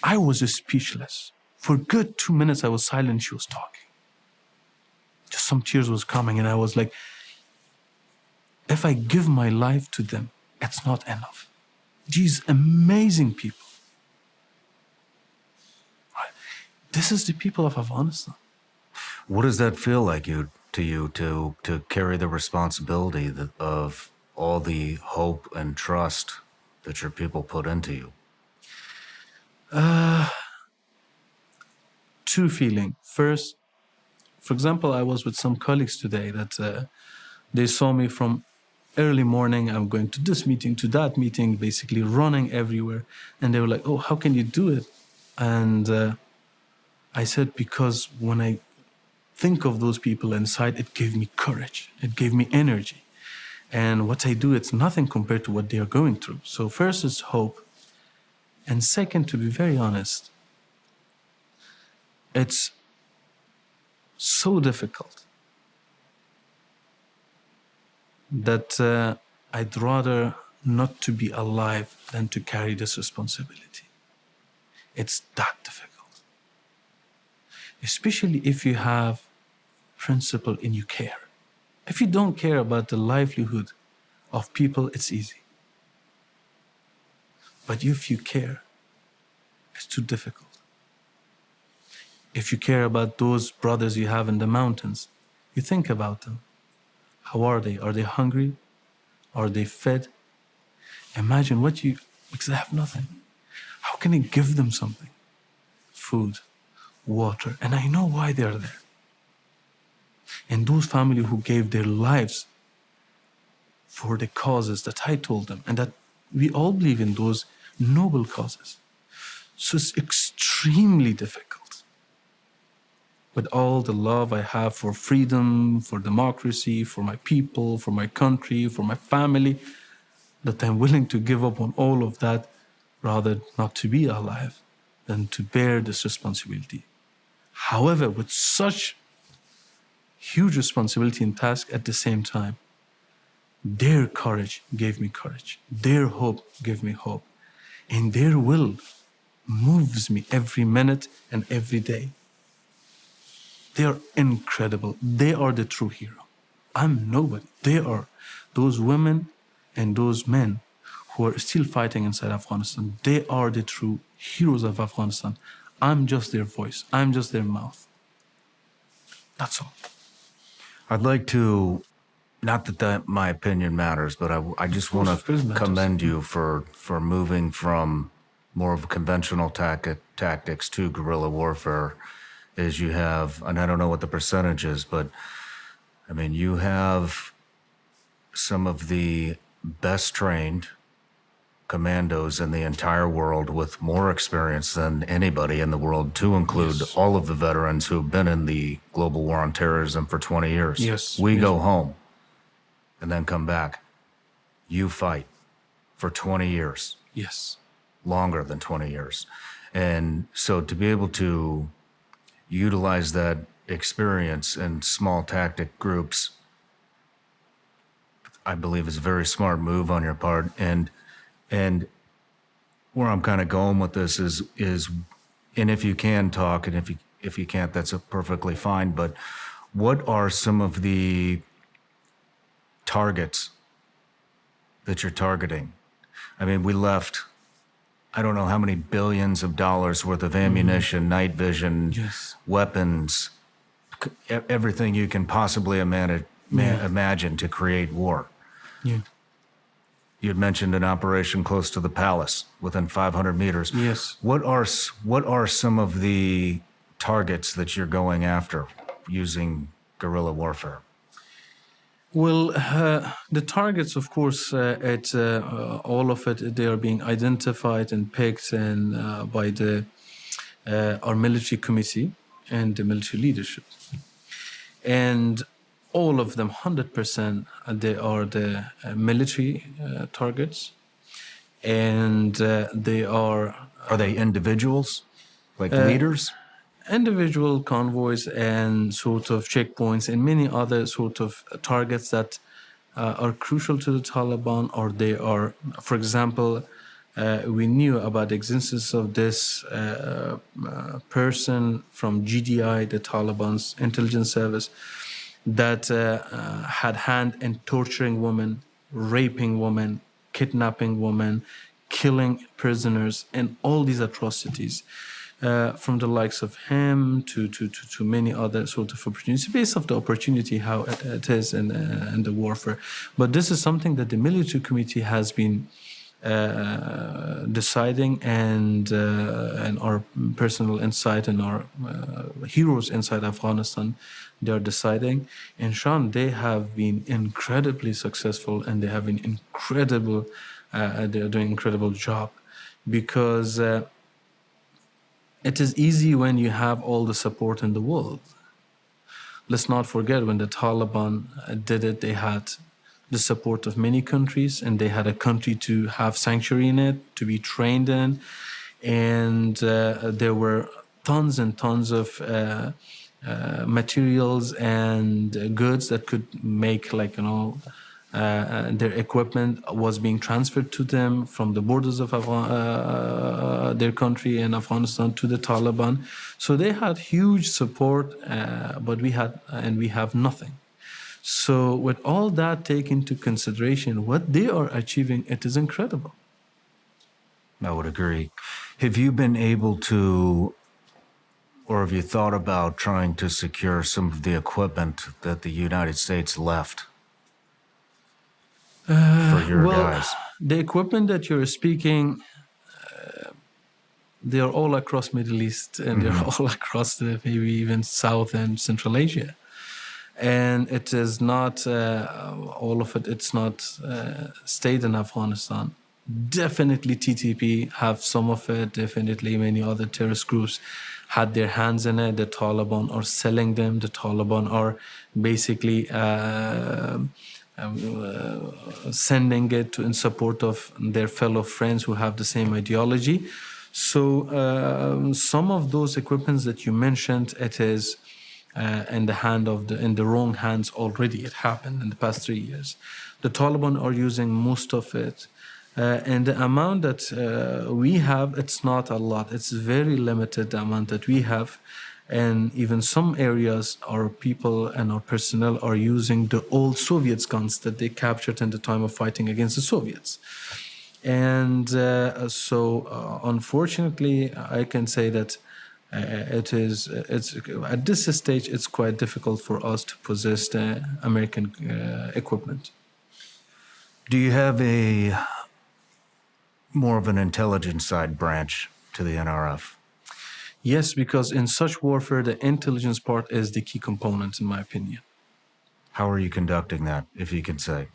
I was speechless. For a good 2 minutes, I was silent. She was talking. Just some tears was coming, and I was like, if I give my life to them, it's not enough. These amazing people. Right? This is the people of Afghanistan. What does that feel like to you to carry the responsibility of all the hope and trust that your people put into you? Two feelings. First, for example, I was with some colleagues today that they saw me from early morning. I'm going to this meeting, to that meeting, basically running everywhere. And they were like, oh, how can you do it? And I said, because when I think of those people inside, it gave me courage. It gave me energy. And what I do, it's nothing compared to what they are going through. So first is hope. And second, to be very honest, it's so difficult that I'd rather not to be alive than to carry this responsibility. It's that difficult. Especially if you have principle and you care. If you don't care about the livelihood of people, it's easy. But if you care, it's too difficult. If you care about those brothers you have in the mountains, you think about them. How are they? Are they hungry? Are they fed? Imagine because they have nothing. How can you give them something? Food, water, and I know why they are there. And those families who gave their lives for the causes that I told them, and that we all believe in those noble causes. So it's extremely difficult. With all the love I have for freedom, for democracy, for my people, for my country, for my family, that I'm willing to give up on all of that, rather not to be alive than to bear this responsibility. However, with such huge responsibility and task at the same time, their courage gave me courage. Their hope gave me hope. And their will moves me every minute and every day. They are incredible. They are the true hero. I'm nobody. They are those women and those men who are still fighting inside Afghanistan. They are the true heroes of Afghanistan. I'm just their voice. I'm just their mouth. That's all. I'd like to, not that my opinion matters, but I just want to commend you for moving from more of conventional tactics to guerrilla warfare. Is you have, and I don't know what the percentage is, but I mean, you have some of the best trained commandos in the entire world with more experience than anybody in the world, to include all of the veterans who've been in the global war on terrorism for 20 years. Yes. We go home and then come back. You fight for 20 years. Yes. Longer than 20 years. And so to be able to utilize that experience in small tactic groups, I believe is a very smart move on your part. And where I'm kind of going with this is, and if you can talk, and if you can't, that's perfectly fine. But what are some of the targets that you're targeting? I mean, we left, I don't know how many billions of dollars worth of ammunition, night vision, weapons, everything you can possibly imagine to create war. Yeah. You had mentioned an operation close to the palace, within 500 meters. Yes. What are some of the targets that you're going after using guerrilla warfare? Well, the targets, of course, all of it, they are being identified and picked and by our military committee and the military leadership. And all of them, 100%, they are the military targets. And they are... Are they individuals, like leaders? Individual convoys and sort of checkpoints and many other sort of targets that are crucial to the Taliban, or they are, for example, We knew about the existence of this person from GDI, the Taliban's intelligence service, that had hand in torturing women, raping women, kidnapping women, killing prisoners, and all these atrocities. From the likes of him to many other sort of opportunities, based off the opportunity how it is in the warfare. But this is something that the military committee has been deciding, and our personal insight and our heroes inside Afghanistan, they are deciding. And Shawn, they have been incredibly successful, and they have been incredible. They're doing an incredible job, because it is easy when you have all the support in the world. Let's not forget, when the Taliban did it, they had the support of many countries, and they had a country to have sanctuary in it, to be trained in. And there were tons and tons of materials and goods that could make, their equipment was being transferred to them from the borders of their country in Afghanistan to the Taliban. So they had huge support, but we have nothing. So with all that taken into consideration, what they are achieving, it is incredible. I would agree. Have you been able to, or have you thought about trying to secure some of the equipment that the United States left for your guys? The equipment that you're speaking, they are all across Middle East, and they're all across maybe even South and Central Asia. And it is not all of it. It's not stayed in Afghanistan. Definitely TTP have some of it. Definitely many other terrorist groups had their hands in it. The Taliban are selling them. The Taliban are basically sending it in support of their fellow friends who have the same ideology. So some of those equipments that you mentioned, it is in the wrong hands already. It happened in the past 3 years. The Taliban are using most of it. And the amount that we have, it's not a lot. It's very limited, the amount that we have. And even some areas, our people and our personnel are using the old Soviet guns that they captured in the time of fighting against the Soviets. And unfortunately, I can say that it's at this stage, it's quite difficult for us to possess the American equipment. Do you have more of an intelligence side branch to the NRF? Yes, because in such warfare, the intelligence part is the key component, in my opinion. How are you conducting that, if you can say?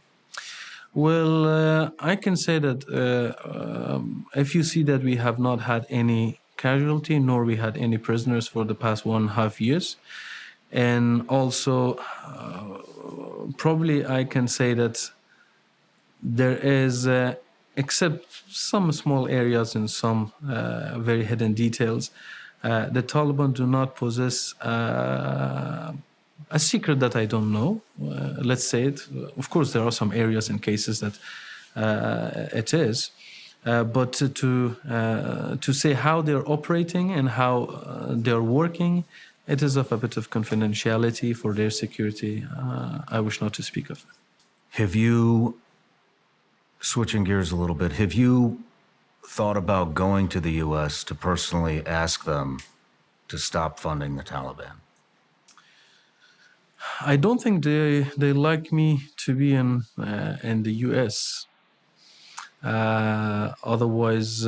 Well, I can say that if you see that we have not had any casualty, nor we had any prisoners for the past 1.5 years. And also, probably I can say that there is, except some small areas and some very hidden details, the Taliban do not possess a secret that I don't know. Let's say it. Of course, there are some areas and cases that it is. But to say how they're operating and how they're working, it is of a bit of confidentiality for their security. I wish not to speak of it. Have you, switching gears a little bit, have you thought about going to the U.S. to personally ask them to stop funding the Taliban? I don't think they like me to be in the U.S. Otherwise,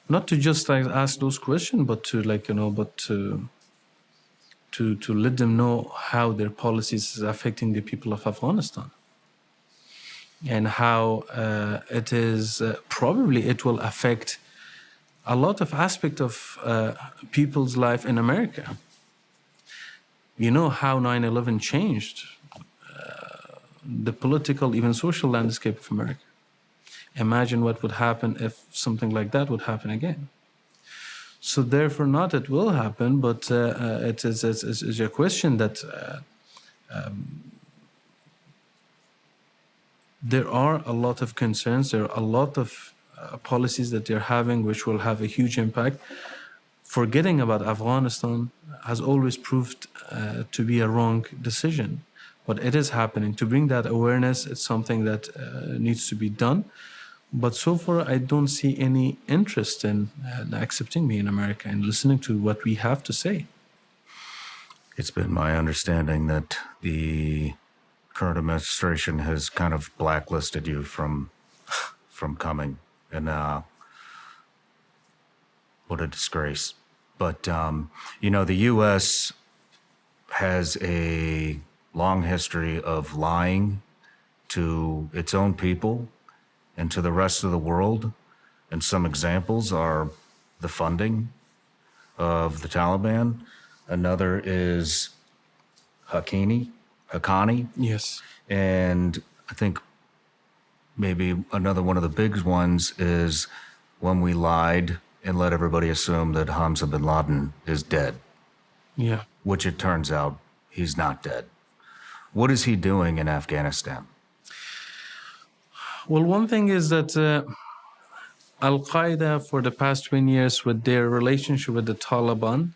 not to just ask those questions, but to to let them know how their policies is affecting the people of Afghanistan, and how it is probably it will affect a lot of aspects of people's life in America. You know how 9/11 changed the political, even social landscape of America. Imagine what would happen if something like that would happen again. So therefore, not it will happen, but it is a question that there are a lot of concerns. There are a lot of policies that they're having which will have a huge impact. Forgetting about Afghanistan has always proved to be a wrong decision. But it is happening. To bring that awareness, it's something that needs to be done. But so far, I don't see any interest in accepting me in America and listening to what we have to say. It's been my understanding that the current administration has kind of blacklisted you from coming, and what a disgrace. But the U.S. has a long history of lying to its own people and to the rest of the world. And some examples are the funding of the Taliban. Another is Haqqani. Yes. And I think maybe another one of the big ones is when we lied and let everybody assume that Hamza bin Laden is dead. Yeah. Which it turns out he's not dead. What is he doing in Afghanistan? Well, one thing is that Al-Qaeda, for the past 20 years, with their relationship with the Taliban,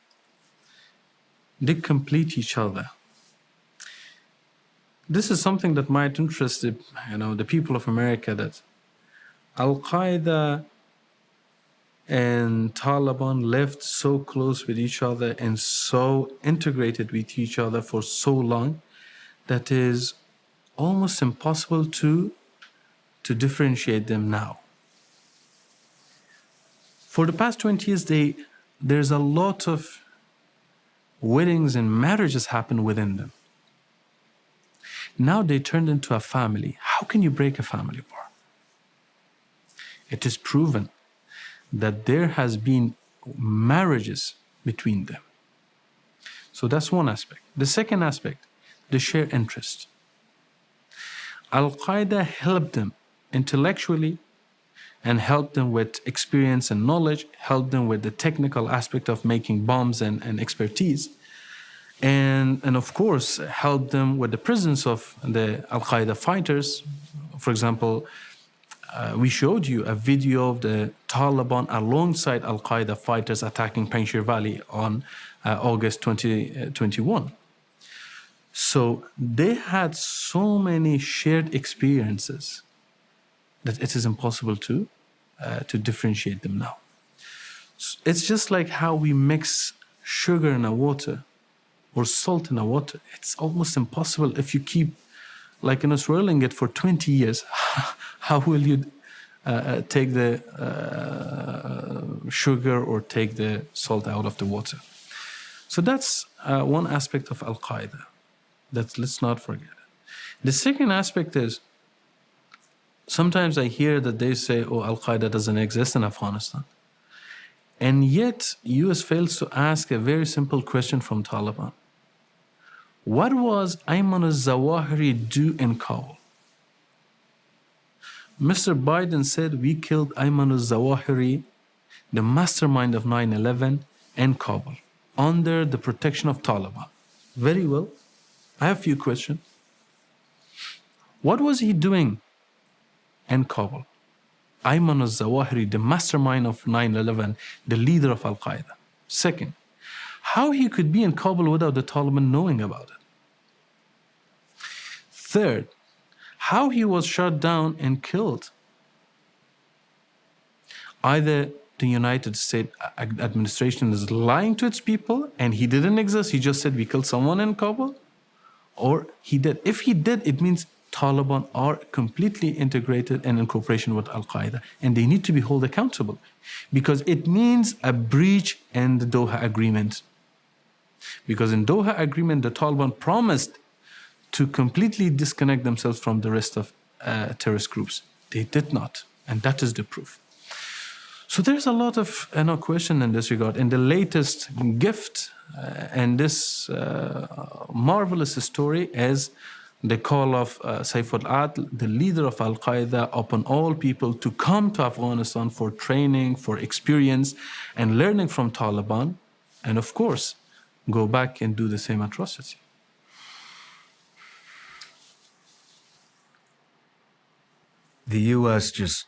they complete each other. This is something that might interest the people of America, that Al-Qaeda and Taliban lived so close with each other and so integrated with each other for so long that is almost impossible to differentiate them now. For the past 20 years, there's a lot of weddings and marriages happen within them. Now they turned into a family. How can you break a family apart? It is proven that there has been marriages between them. So that's one aspect. The second aspect, the shared interest. Al-Qaeda helped them intellectually and helped them with experience and knowledge, helped them with the technical aspect of making bombs and expertise, and of course helped them with the presence of the Al-Qaeda fighters. For example, we showed you a video of the Taliban alongside Al-Qaeda fighters attacking Panjshir Valley on August 2021. So they had so many shared experiences that it is impossible to differentiate them now. It's just like how we mix sugar in a water or salt in a water. It's almost impossible if you keep swirling it for 20 years. How will you take the sugar or take the salt out of the water? So that's one aspect of Al-Qaeda. Let's not forget it. The second aspect is, sometimes I hear that they say, Al-Qaeda doesn't exist in Afghanistan. And yet, US fails to ask a very simple question from Taliban. What was Ayman al-Zawahiri do in Kabul? Mr. Biden said, we killed Ayman al-Zawahiri, the mastermind of 9/11, in Kabul, under the protection of Taliban. Very well. I have a few questions. What was he doing in Kabul? Ayman al-Zawahiri, the mastermind of 9/11, the leader of Al-Qaeda. Second, how he could be in Kabul without the Taliban knowing about it. Third, how he was shot down and killed. Either the United States administration is lying to its people and he didn't exist, he just said we killed someone in Kabul, or he did. If he did, it means Taliban are completely integrated and in cooperation with Al-Qaeda, and they need to be held accountable, because it means a breach in the Doha Agreement. Because in Doha Agreement, the Taliban promised to completely disconnect themselves from the rest of terrorist groups. They did not, and that is the proof. So there's a lot of question in this regard. And the latest gift in this marvelous story is the call of Saif al-Adl, the leader of Al-Qaeda, upon all people to come to Afghanistan for training, for experience, and learning from Taliban, and of course, go back and do the same atrocity. the U.S. just,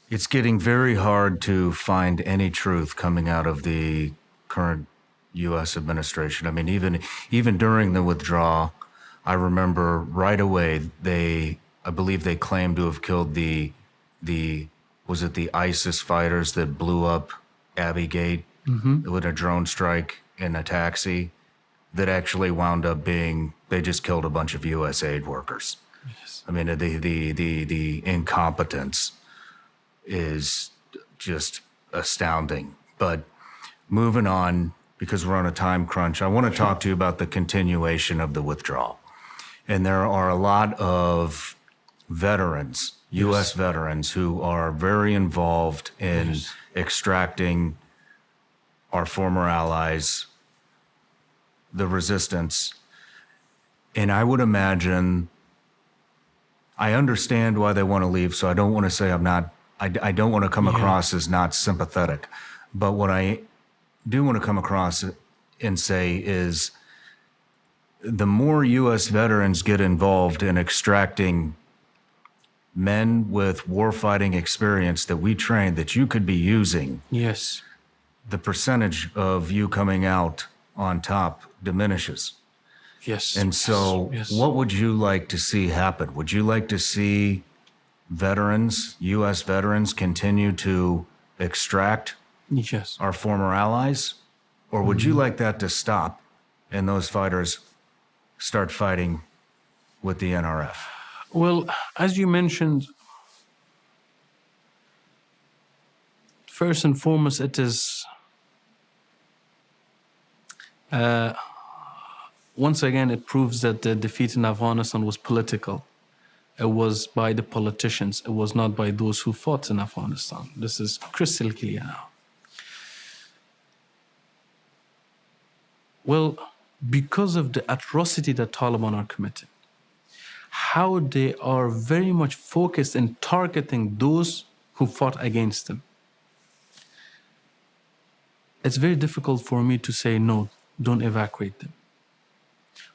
it's getting very hard to find any truth coming out of the current U.S. administration. I mean, even during the withdrawal, I remember right away I believe they claimed to have killed the was it the ISIS fighters that blew up Abbey Gate with a drone strike in a taxi that actually wound up being, they just killed a bunch of U.S. aid workers. Yes. I mean, the incompetence is just astounding. But moving on, because we're on a time crunch, I want to talk to you about the continuation of the withdrawal. And there are a lot of veterans, U.S. veterans, who are very involved in extracting our former allies, the resistance. And I would imagine, I understand why they want to leave, so I don't want to say I don't want to come across as not sympathetic. But what I do want to come across and say is the more U.S. veterans get involved in extracting men with warfighting experience that we train that you could be using, Yes. the percentage of you coming out on top diminishes. Yes. And so Yes. what would you like to see happen? Would you like to see veterans, U.S. veterans, continue to extract Yes. our former allies? Or would you like that to stop and those fighters start fighting with the NRF? Well, as you mentioned, first and foremost, it is once again, it proves that the defeat in Afghanistan was political. It was by the politicians. It was not by those who fought in Afghanistan. This is crystal clear now. Well, because of the atrocity that Taliban are committing, how they are very much focused in targeting those who fought against them. It's very difficult for me to say, no, don't evacuate them.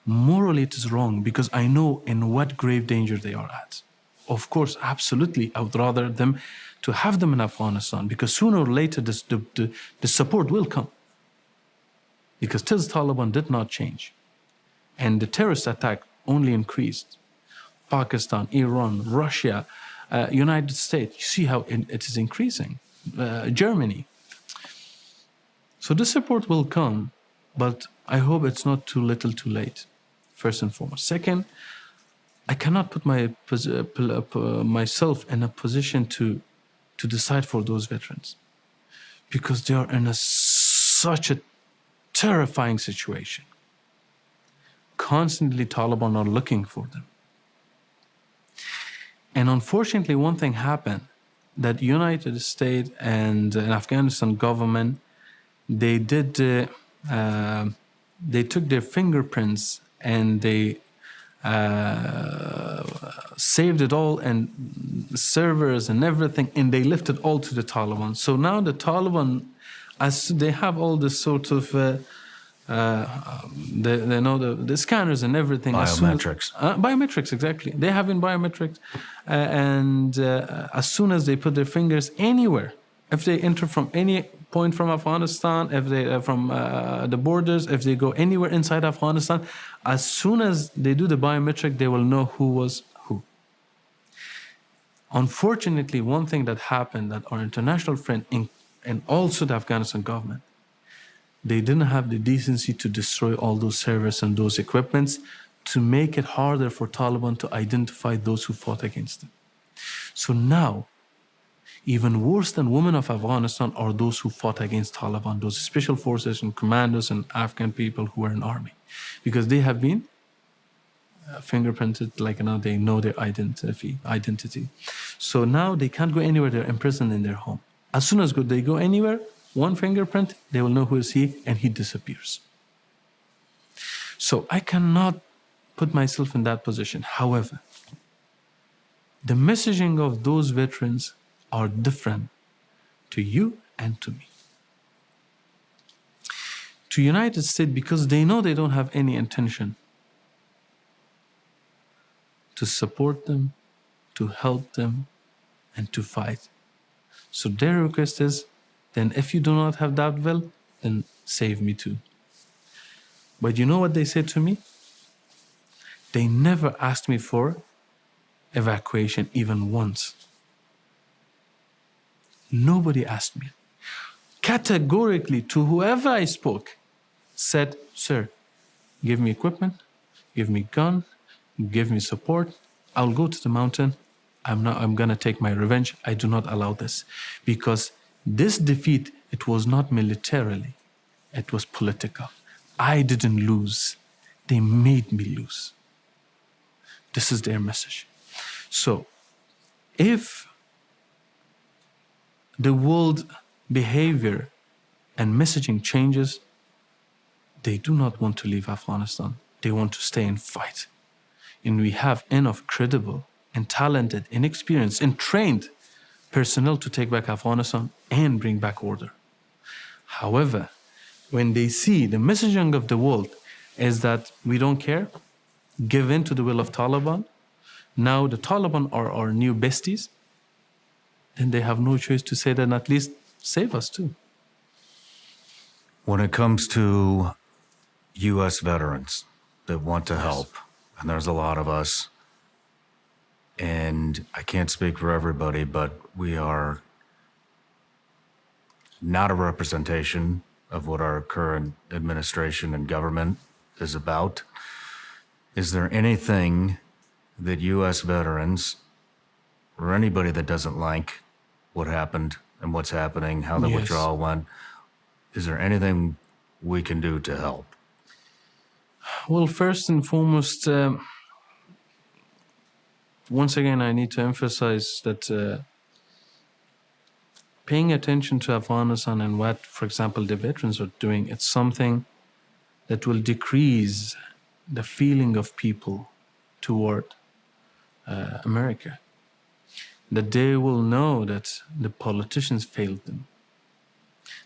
Morally, it is wrong because I know in what grave danger they are at. Of course, absolutely, I would rather them to have them in Afghanistan because sooner or later the support will come. Because till Taliban did not change and the terrorist attack only increased. Pakistan, Iran, Russia, United States, you see how it is increasing. Germany. So the support will come, but I hope it's not too little too late, first and foremost. Second, I cannot put myself in a position to decide for those veterans because they are in such a terrifying situation. Constantly, Taliban are looking for them. And unfortunately, one thing happened that United States and Afghanistan government, they took their fingerprints and they saved it all and servers and everything, and they left it all to the Taliban. So now the Taliban, as they have all this sort of, they know the scanners and everything. Biometrics. Biometrics, exactly. They have in biometrics. And as soon as they put their fingers anywhere, if they enter from any point from Afghanistan, if they from the borders, if they go anywhere inside Afghanistan, as soon as they do the biometric, they will know who was who. Unfortunately, one thing that happened that our international friend and also the Afghanistan government, they didn't have the decency to destroy all those servers and those equipments to make it harder for Taliban to identify those who fought against them. So now, even worse than women of Afghanistan are those who fought against Taliban, those special forces and commandos and Afghan people who were in army, because they have been fingerprinted, like now they know their identity. So now they can't go anywhere, they're imprisoned in their home. As soon as they go anywhere, one fingerprint, they will know who is he, and he disappears. So I cannot put myself in that position. However, the messaging of those veterans are different to you and to me. To United States, because they know they don't have any intention to support them, to help them and to fight. So their request is, then if you do not have that will, then save me too. But you know what they said to me? They never asked me for evacuation even once. Nobody asked me. Categorically, to whoever I spoke, said, sir, give me equipment, give me gun, give me support. I'll go to the mountain. I'm going to take my revenge. I do not allow this. Because this defeat, it was not militarily. It was political. I didn't lose. They made me lose. This is their message. So, if the world behavior and messaging changes, they do not want to leave Afghanistan. They want to stay and fight. And we have enough credible and talented and experienced and trained personnel to take back Afghanistan and bring back order. However, when they see the messaging of the world is that we don't care, give in to the will of Taliban, now the Taliban are our new besties, then they have no choice to say that at least save us too. When it comes to U.S. veterans that want to help, and there's a lot of us, and I can't speak for everybody, but we are not a representation of what our current administration and government is about. Is there anything that U.S. veterans or anybody that doesn't like what happened and what's happening, how the withdrawal went, is there anything we can do to help? Well, first and foremost, once again, I need to emphasize that paying attention to Afghanistan and what, for example, the veterans are doing, it's something that will decrease the feeling of people toward America. That they will know that the politicians failed them,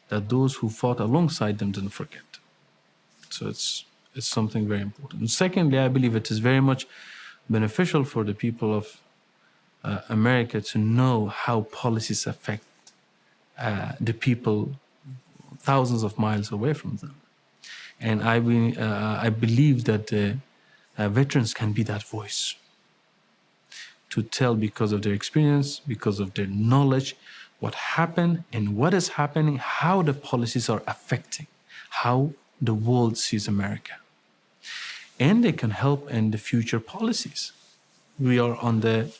that those who fought alongside them didn't forget. So it's something very important. And secondly, I believe it is very much beneficial for the people of America to know how policies affect the people thousands of miles away from them. And I believe that veterans can be that voice to tell, because of their experience, because of their knowledge, what happened and what is happening, how the policies are affecting, how the world sees America. And they can help in the future policies. We are on the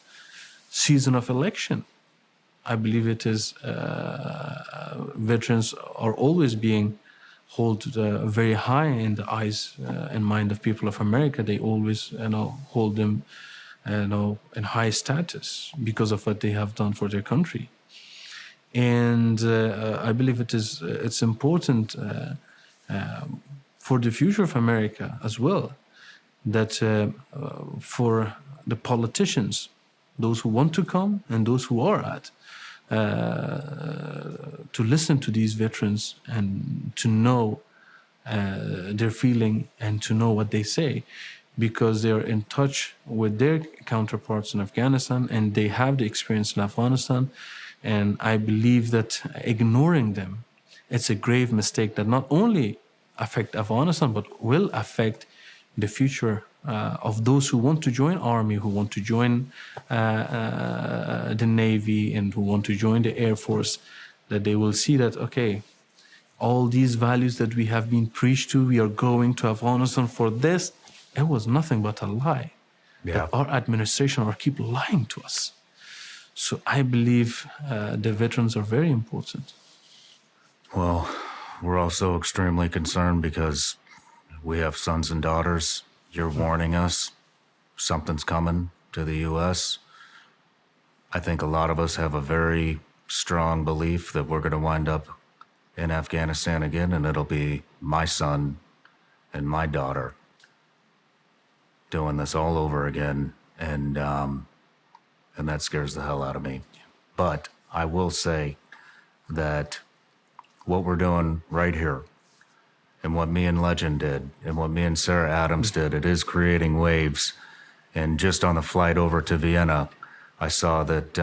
season of election. I believe it is veterans are always being held very high in the eyes and mind of people of America. They always hold them in high status because of what they have done for their country. And I believe it's important for the future of America as well, that for the politicians, those who want to come and those who are to listen to these veterans and to know their feeling and to know what they say, because they're in touch with their counterparts in Afghanistan and they have the experience in Afghanistan. And I believe that ignoring them, it's a grave mistake that not only affect Afghanistan, but will affect the future of those who want to join army, who want to join the Navy, and who want to join the Air Force, that they will see that, okay, all these values that we have been preached to, we are going to Afghanistan for this, it was nothing but a lie. Yeah. That our administration are keep lying to us. So I believe the veterans are very important. Well, we're also extremely concerned because we have sons and daughters. You're warning us something's coming to the U.S. I think a lot of us have a very strong belief that we're going to wind up in Afghanistan again, and it'll be my son and my daughter doing this all over again, and that scares the hell out of me. But I will say that what we're doing right here, and what me and Legend did, and what me and Sarah Adams did, it is creating waves. And just on the flight over to Vienna, I saw that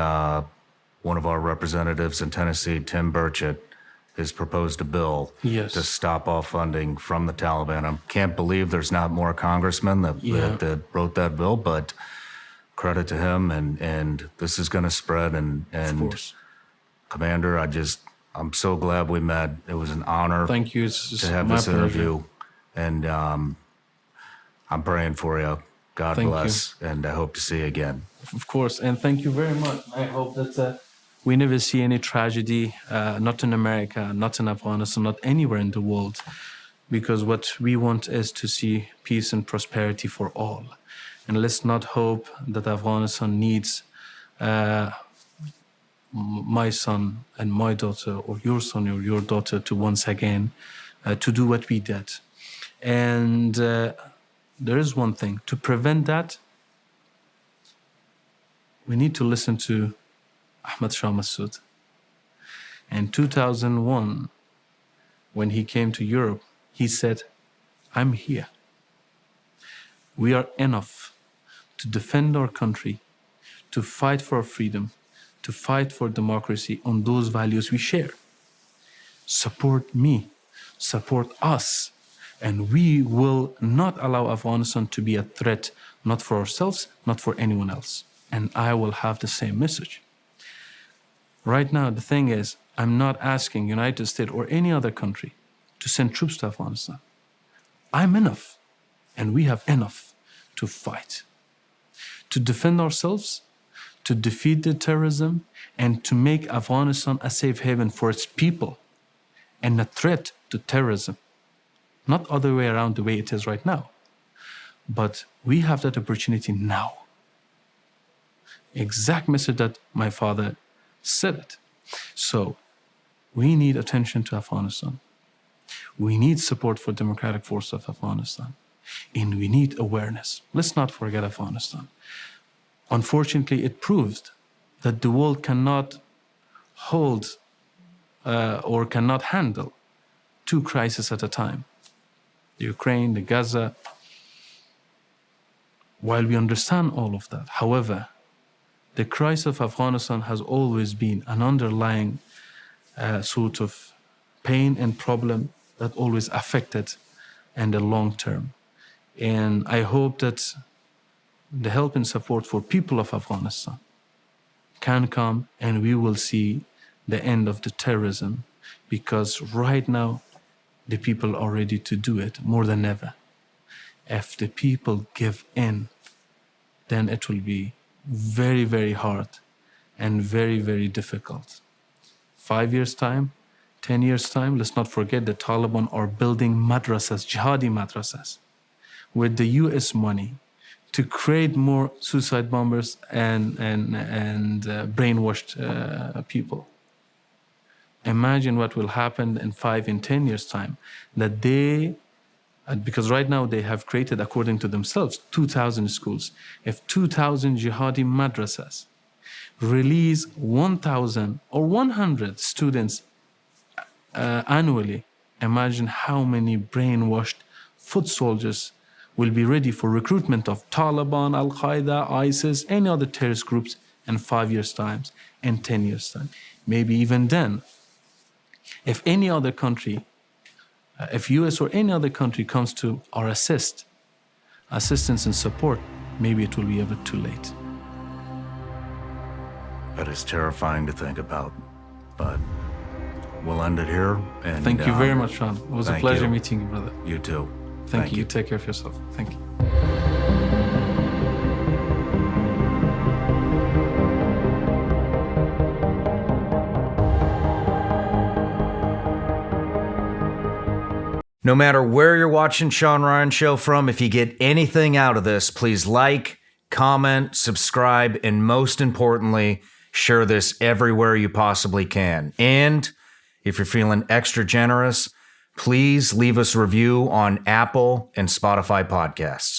one of our representatives in Tennessee, Tim Burchett, has proposed a bill Yes. to stop all funding from the Taliban. I can't believe there's not more congressmen that wrote that bill, but credit to him. And this is going to spread. Of And course. Commander, I'm so glad we met. It was an honor Thank you. It's to have my this pleasure. interview. And I'm praying for you. God Thank bless. And I hope to see you again. Of course, and thank you very much. I hope that we never see any tragedy, not in America, not in Afghanistan, not anywhere in the world, because what we want is to see peace and prosperity for all. And let's not hope that Afghanistan needs my son and my daughter, or your son or your daughter, to once again to do what we did. And there is one thing, to prevent that, we need to listen to Ahmad Shah Massoud. In 2001, when he came to Europe, he said, I'm here. We are enough to defend our country, to fight for freedom, to fight for democracy on those values we share. Support me, support us, and we will not allow Afghanistan to be a threat, not for ourselves, not for anyone else. And I will have the same message. Right now, the thing is, I'm not asking United States or any other country to send troops to Afghanistan. I'm enough, and we have enough to fight, to defend ourselves, to defeat the terrorism, and to make Afghanistan a safe haven for its people and a threat to terrorism. Not other way around the way it is right now. But we have that opportunity now. Exact message that my father said it. So we need attention to Afghanistan. We need support for democratic force of Afghanistan. And we need awareness. Let's not forget Afghanistan. Unfortunately, it proved that the world cannot hold or cannot handle two crises at a time. The Ukraine, the Gaza. While we understand all of that, however, the crisis of Afghanistan has always been an underlying sort of pain and problem that always affected in the long term. And I hope that the help and support for people of Afghanistan can come, and we will see the end of the terrorism, because right now the people are ready to do it more than ever. If the people give in, then it will be very, very hard and very, very difficult. 5 years' time, 10 years' time, let's not forget the Taliban are building madrasas, jihadi madrasas, with the US money to create more suicide bombers and brainwashed people. Imagine what will happen in 5 and 10 years' time, that they, because right now they have created, according to themselves, 2,000 schools. If 2,000 jihadi madrasas release 1,000 or 100 students annually, imagine how many brainwashed foot soldiers will be ready for recruitment of Taliban, Al-Qaeda, ISIS, any other terrorist groups in 5 years' time and 10 years' time. Maybe even then, if any other country, if US or any other country comes to our assistance and support, maybe it will be a bit too late. That is terrifying to think about, but we'll end it here. And Thank you very much, Shawn. It was a pleasure meeting you, brother. You too. Thank you. Take care of yourself. Thank you. No matter where you're watching Shawn Ryan Show from, if you get anything out of this, please like, comment, subscribe, and most importantly, share this everywhere you possibly can. And if you're feeling extra generous, please leave us a review on Apple and Spotify podcasts.